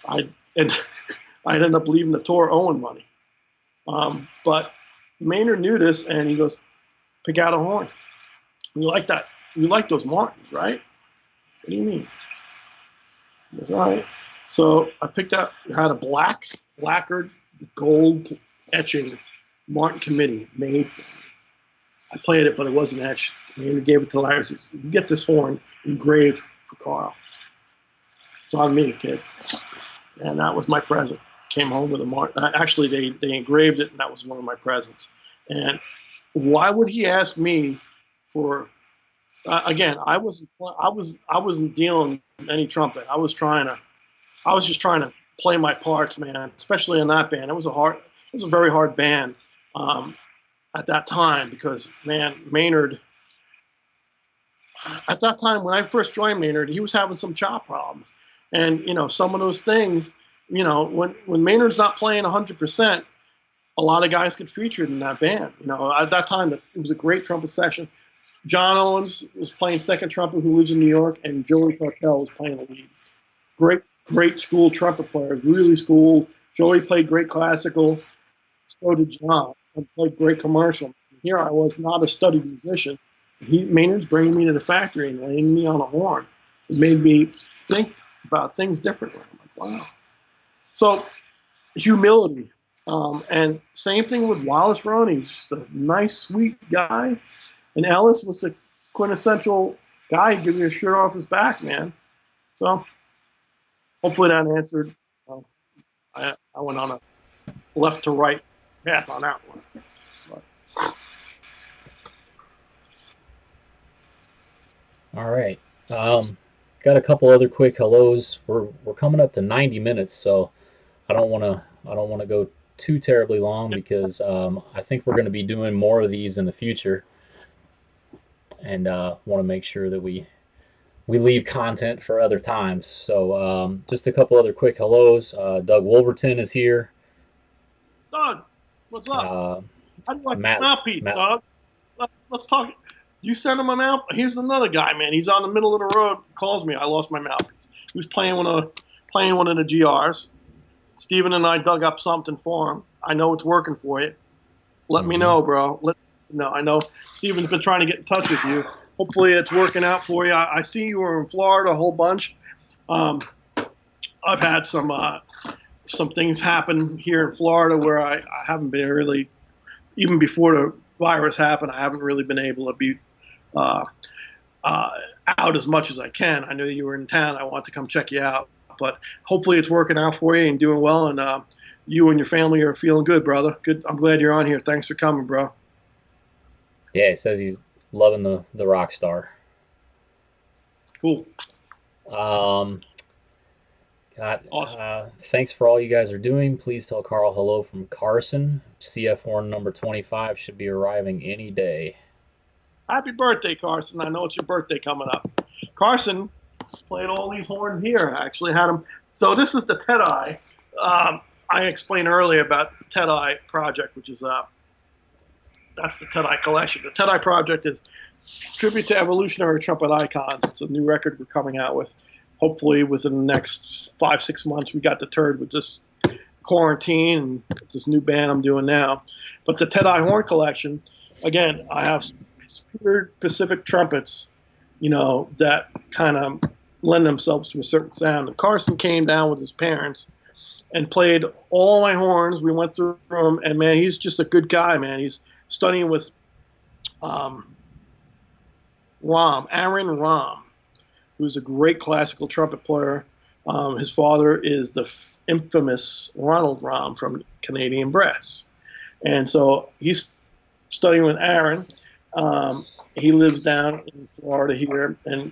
I'd end up leaving the tour owing money. But Maynard knew this, and he goes, pick out a horn. We like that. We like those Martins, right? What do you mean? He goes, all right. So I picked out, had a lacquered gold etching Martin committee made for me. I played it, but it wasn't etched. And he gave it to Larry. He says, you get this horn engraved for Carl. It's on me, kid. And that was my present. Came home with a Martin. Actually, they engraved it, and that was one of my presents. And why would he ask me for? Again, I wasn't dealing with any trumpet. I was just trying to play my parts, man. Especially in that band, it was a very hard band at that time because, man, Maynard. At that time, when I first joined Maynard, he was having some chop problems, and some of those things. When Maynard's not playing 100%, a lot of guys get featured in that band. At that time, it was a great trumpet section. John Owens was playing second trumpet, who lives in New York, and Joey Cartel was playing the lead. Great school trumpet players, really school. Joey played great classical. So did John. And played great commercial. Here I was, not a studied musician. Maynard's bringing me to the factory and laying me on a horn. It made me think about things differently. I'm like, wow. So humility. And same thing with Wallace Roney. He's just a nice, sweet guy. And Ellis was the quintessential guy who gave you a shirt off his back, man. So hopefully that answered. I went on a left to right path on that one. But. All right. Got a couple other quick hellos. We're coming up to 90 minutes, so I don't want to go too terribly long because I think we're going to be doing more of these in the future, and want to make sure that we leave content for other times. So just a couple other quick hellos. Doug Wolverton is here. Doug, what's up? How do you like Matt, the mouthpiece, Doug? Let's talk. You send him a mouth. Here's another guy, man. He's on the middle of the road. Calls me. I lost my mouthpiece. He was playing one of the GRs. Steven and I dug up something for him. I know it's working for you. Let me know, bro. I know Steven's been trying to get in touch with you. Hopefully it's working out for you. I see you were in Florida a whole bunch. I've had some things happen here in Florida where I haven't been really, even before the virus happened, I haven't really been able to be out as much as I can. I knew you were in town. I want to come check you out. But hopefully it's working out for you and doing well, and you and your family are feeling good, brother. Good. I'm glad you're on here. Thanks for coming, bro. Yeah, he says he's loving the rock star. Cool. Awesome. Thanks for all you guys are doing. Please tell Carl hello from Carson. CF horn number 25 should be arriving any day. Happy birthday, Carson. I know it's your birthday coming up. Carson played all these horns here. I actually had them. So this is the Ted-Eye. I explained earlier about the Ted-Eye project, which is that's the Ted-Eye collection. The Ted-Eye project is tribute to evolutionary trumpet icons. It's a new record we're coming out with. Hopefully within the next 5-6 months. We got deterred with this quarantine and this new band I'm doing now. But the Ted-Eye horn collection, again, I have Superior Pacific trumpets, that kind of lend themselves to a certain sound. And Carson came down with his parents and played all my horns. We went through them, and man, he's just a good guy, man. He's studying with Aaron Ram, who's a great classical trumpet player. His father is the infamous Ronald Ram from Canadian Brass. And so he's studying with Aaron. He lives down in Florida here. And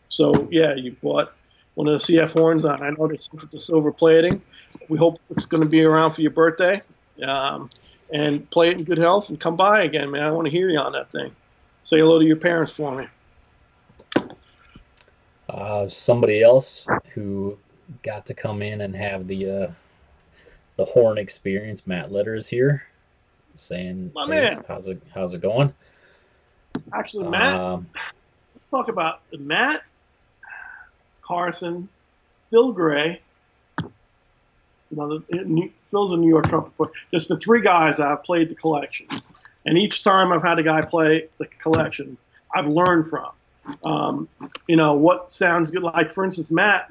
so, yeah, you bought one of the CF horns. I know they sent it to silver plating. We hope it's going to be around for your birthday. And play it in good health and come by again, man. I want to hear you on that thing. Say hello to your parents for me. Somebody else who got to come in and have the horn experience, Matt Litter, is here, saying, "Hey, how's it going?" Actually, Matt, let's talk about Matt, Carson, Bill Gray, Phil's a New York trumpet player. There's been three guys that have played the collection, and each time I've had a guy play the collection, I've learned from. What sounds good. Like, for instance, Matt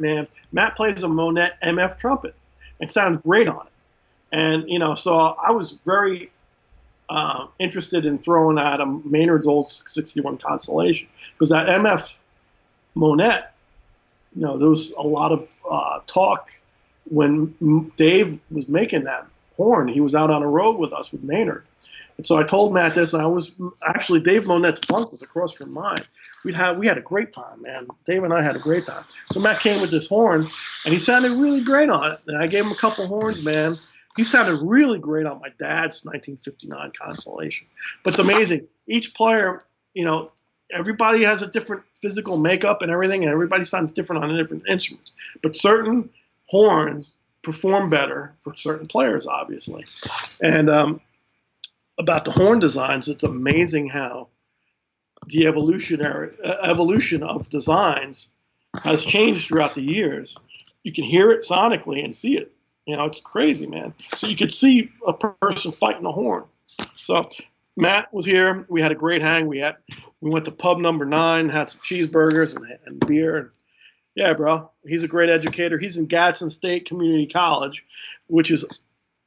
plays a Monet MF trumpet. It sounds great on it. And, so I was very interested in throwing at him Maynard's old 61 Constellation. Because that MF Monet, there was a lot of talk when Dave was making that horn. He was out on a road with us with Maynard. And so I told Matt this, and I was actually, Dave Monet's bunk was across from mine. We had a great time, man. Dave and I had a great time. So Matt came with this horn, and he sounded really great on it. And I gave him a couple horns, man. He sounded really great on my dad's 1959 Constellation. But it's amazing. Each player, everybody has a different physical makeup and everything, and everybody sounds different on different instruments. But certain horns perform better for certain players, obviously. And about the horn designs, it's amazing how the evolution of designs has changed throughout the years. You can hear it sonically and see it. It's crazy, man. So you could see a person fighting a horn. So Matt was here. We had a great hang. We went to pub number 9, had some cheeseburgers and beer. And yeah, bro, he's a great educator. He's in Gadsden State Community College, which is,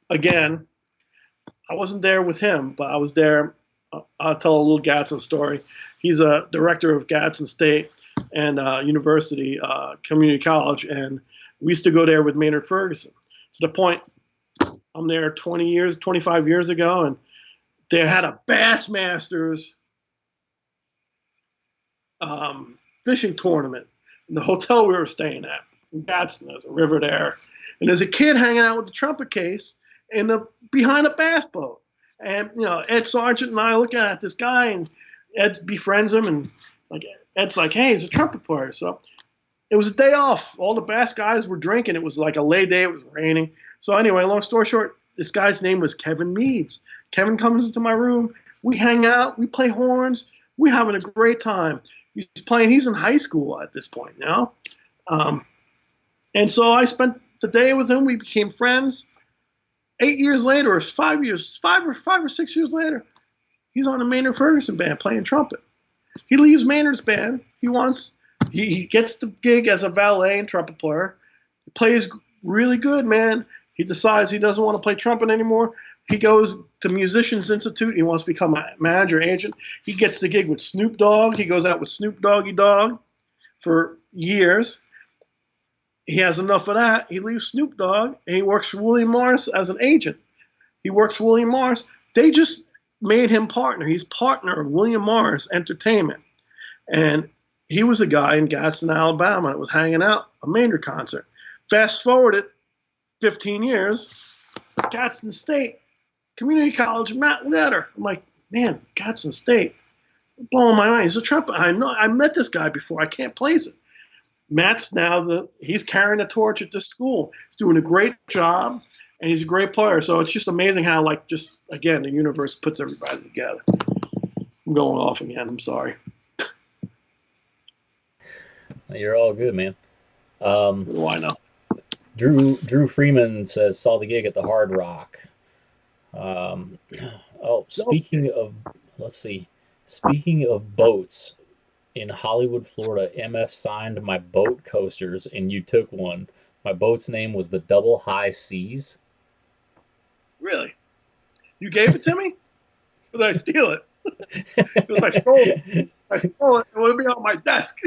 again, I wasn't there with him, but I was there. I'll tell a little Gadsden story. He's a director of Gadsden State and University Community College, and we used to go there with Maynard Ferguson. To the point, I'm there 25 years ago, and they had a Bassmasters fishing tournament in the hotel we were staying at in Gadsden. There's a river there, and there's a kid hanging out with the trumpet case behind a bass boat. And Ed Sargent and I are looking at this guy, and Ed befriends him, and Ed's like, hey, he's a trumpet player. So it was a day off. All the bass guys were drinking. It was like a lay day. It was raining. So anyway, long story short, this guy's name was Kevin Meads. Kevin comes into my room. We hang out. We play horns. We're having a great time. He's in high school at this point now. And so I spent the day with him. We became friends. 8 years later, or 5 or 6 years later, he's on the Maynard Ferguson band playing trumpet. He leaves Maynard's band. He gets the gig as a valet and trumpet player. He plays really good, man. He decides he doesn't want to play trumpet anymore. He goes to Musicians Institute. He wants to become a manager, agent. He gets the gig with Snoop Dogg. He goes out with Snoop Doggy Dogg for years. He has enough of that. He leaves Snoop Dogg, and he works for William Morris as an agent. He works for William Morris. They just made him partner. He's partner of William Morris Entertainment. And he was a guy in Gadsden, Alabama that was hanging out a Maynard concert. Fast forward it 15 years, Gadsden State Community College, Matt Letter. I'm like, man, Gadsden State, blowing my mind. He's a trumpet. I met this guy before. I can't place it. Matt's he's carrying the torch at this school. He's doing a great job, and he's a great player. So it's just amazing how, again, the universe puts everybody together. I'm going off again. I'm sorry. You're all good, man. Why not? Drew Freeman says, saw the gig at the Hard Rock. Speaking of boats, in Hollywood, Florida, MF signed my boat coasters, and you took one. My boat's name was the Double High Seas. Really? You gave it to me? Or did I steal it? Because I stole it. It would be on my desk.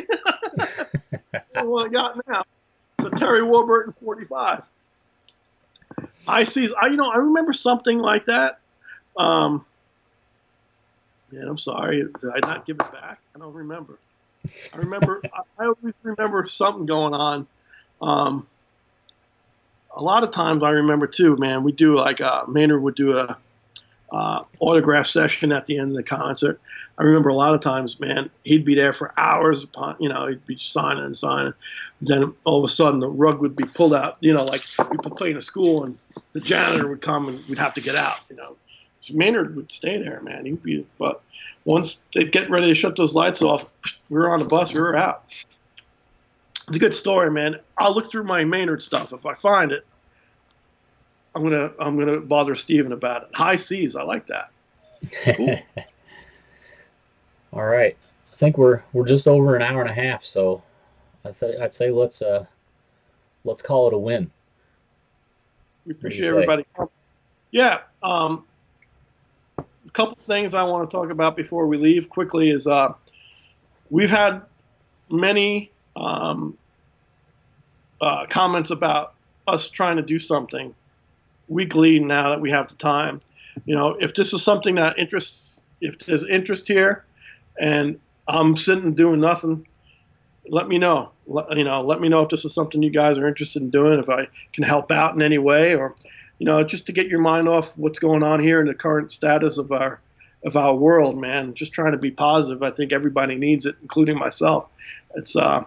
That's what I got now. It's a Terry Warburton 45. I remember something like that. Yeah, I'm sorry. Did I not give it back? I don't remember. I always remember something going on. A lot of times I remember too, man, we do Maynard would do a autograph session at the end of the concert. I remember a lot of times, man, he'd be there for hours upon, he'd be signing and signing. Then all of a sudden the rug would be pulled out, like we play in a school and the janitor would come and we'd have to get out, So Maynard would stay there, man. But once they'd get ready to shut those lights off, we were on the bus, we were out. It's a good story, man. I'll look through my Maynard stuff if I find it. I'm gonna bother Steven about it. High C's, I like that. Cool. All right. I think we're just over an hour and a half, so I'd say let's call it a win. We What do you appreciate say? everybody. Yeah. A couple things I want to talk about before we leave quickly is we've had many comments about us trying to do something weekly now that we have the time. If this is something that interests, if there's interest here, and I'm sitting doing nothing, let me know. Let me know if this is something you guys are interested in doing, if I can help out in any way, or just to get your mind off what's going on here in the current status of our world, man. Just trying to be positive. I think everybody needs it, including myself. I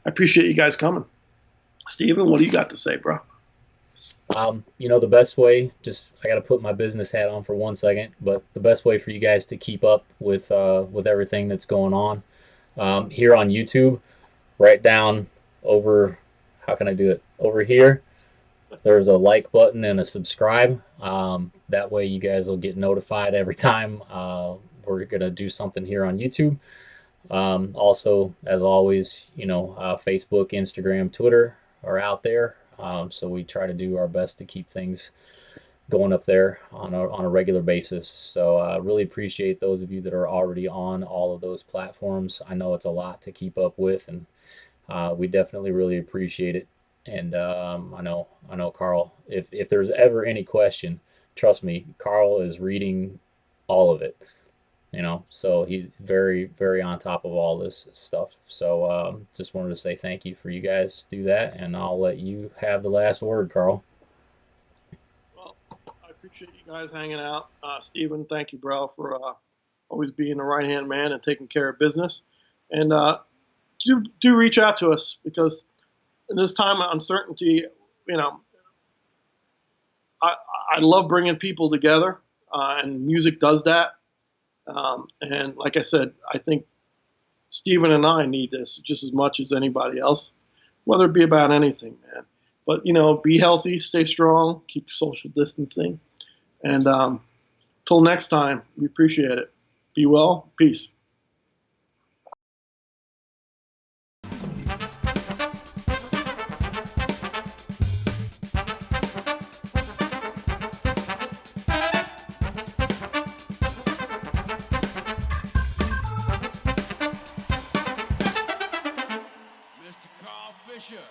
appreciate you guys coming. Steven, what do you got to say, bro? The best way, just I got to put my business hat on for 1 second, but the best way for you guys to keep up with everything that's going on here on YouTube, right down over, how can I do it? Over here, there's a like button and a subscribe. That way you guys will get notified every time we're going to do something here on YouTube. Also, as always, Facebook, Instagram, Twitter are out there. So we try to do our best to keep things going up there on a regular basis. So I really appreciate those of you that are already on all of those platforms. I know it's a lot to keep up with, and we definitely really appreciate it. And I know Carl, if there's ever any question, trust me, Carl is reading all of it. So he's very, very on top of all this stuff. So just wanted to say thank you for you guys to do that, and I'll let you have the last word, Carl. Well, I appreciate you guys hanging out. Steven, thank you, bro, for always being the right-hand man and taking care of business. And do reach out to us, because in this time of uncertainty, I love bringing people together, and music does that. And like I said, I think Steven and I need this just as much as anybody else, whether it be about anything, man. But, be healthy, stay strong, keep social distancing. And till next time, we appreciate it. Be well. Peace. Mr. Carl Fischer.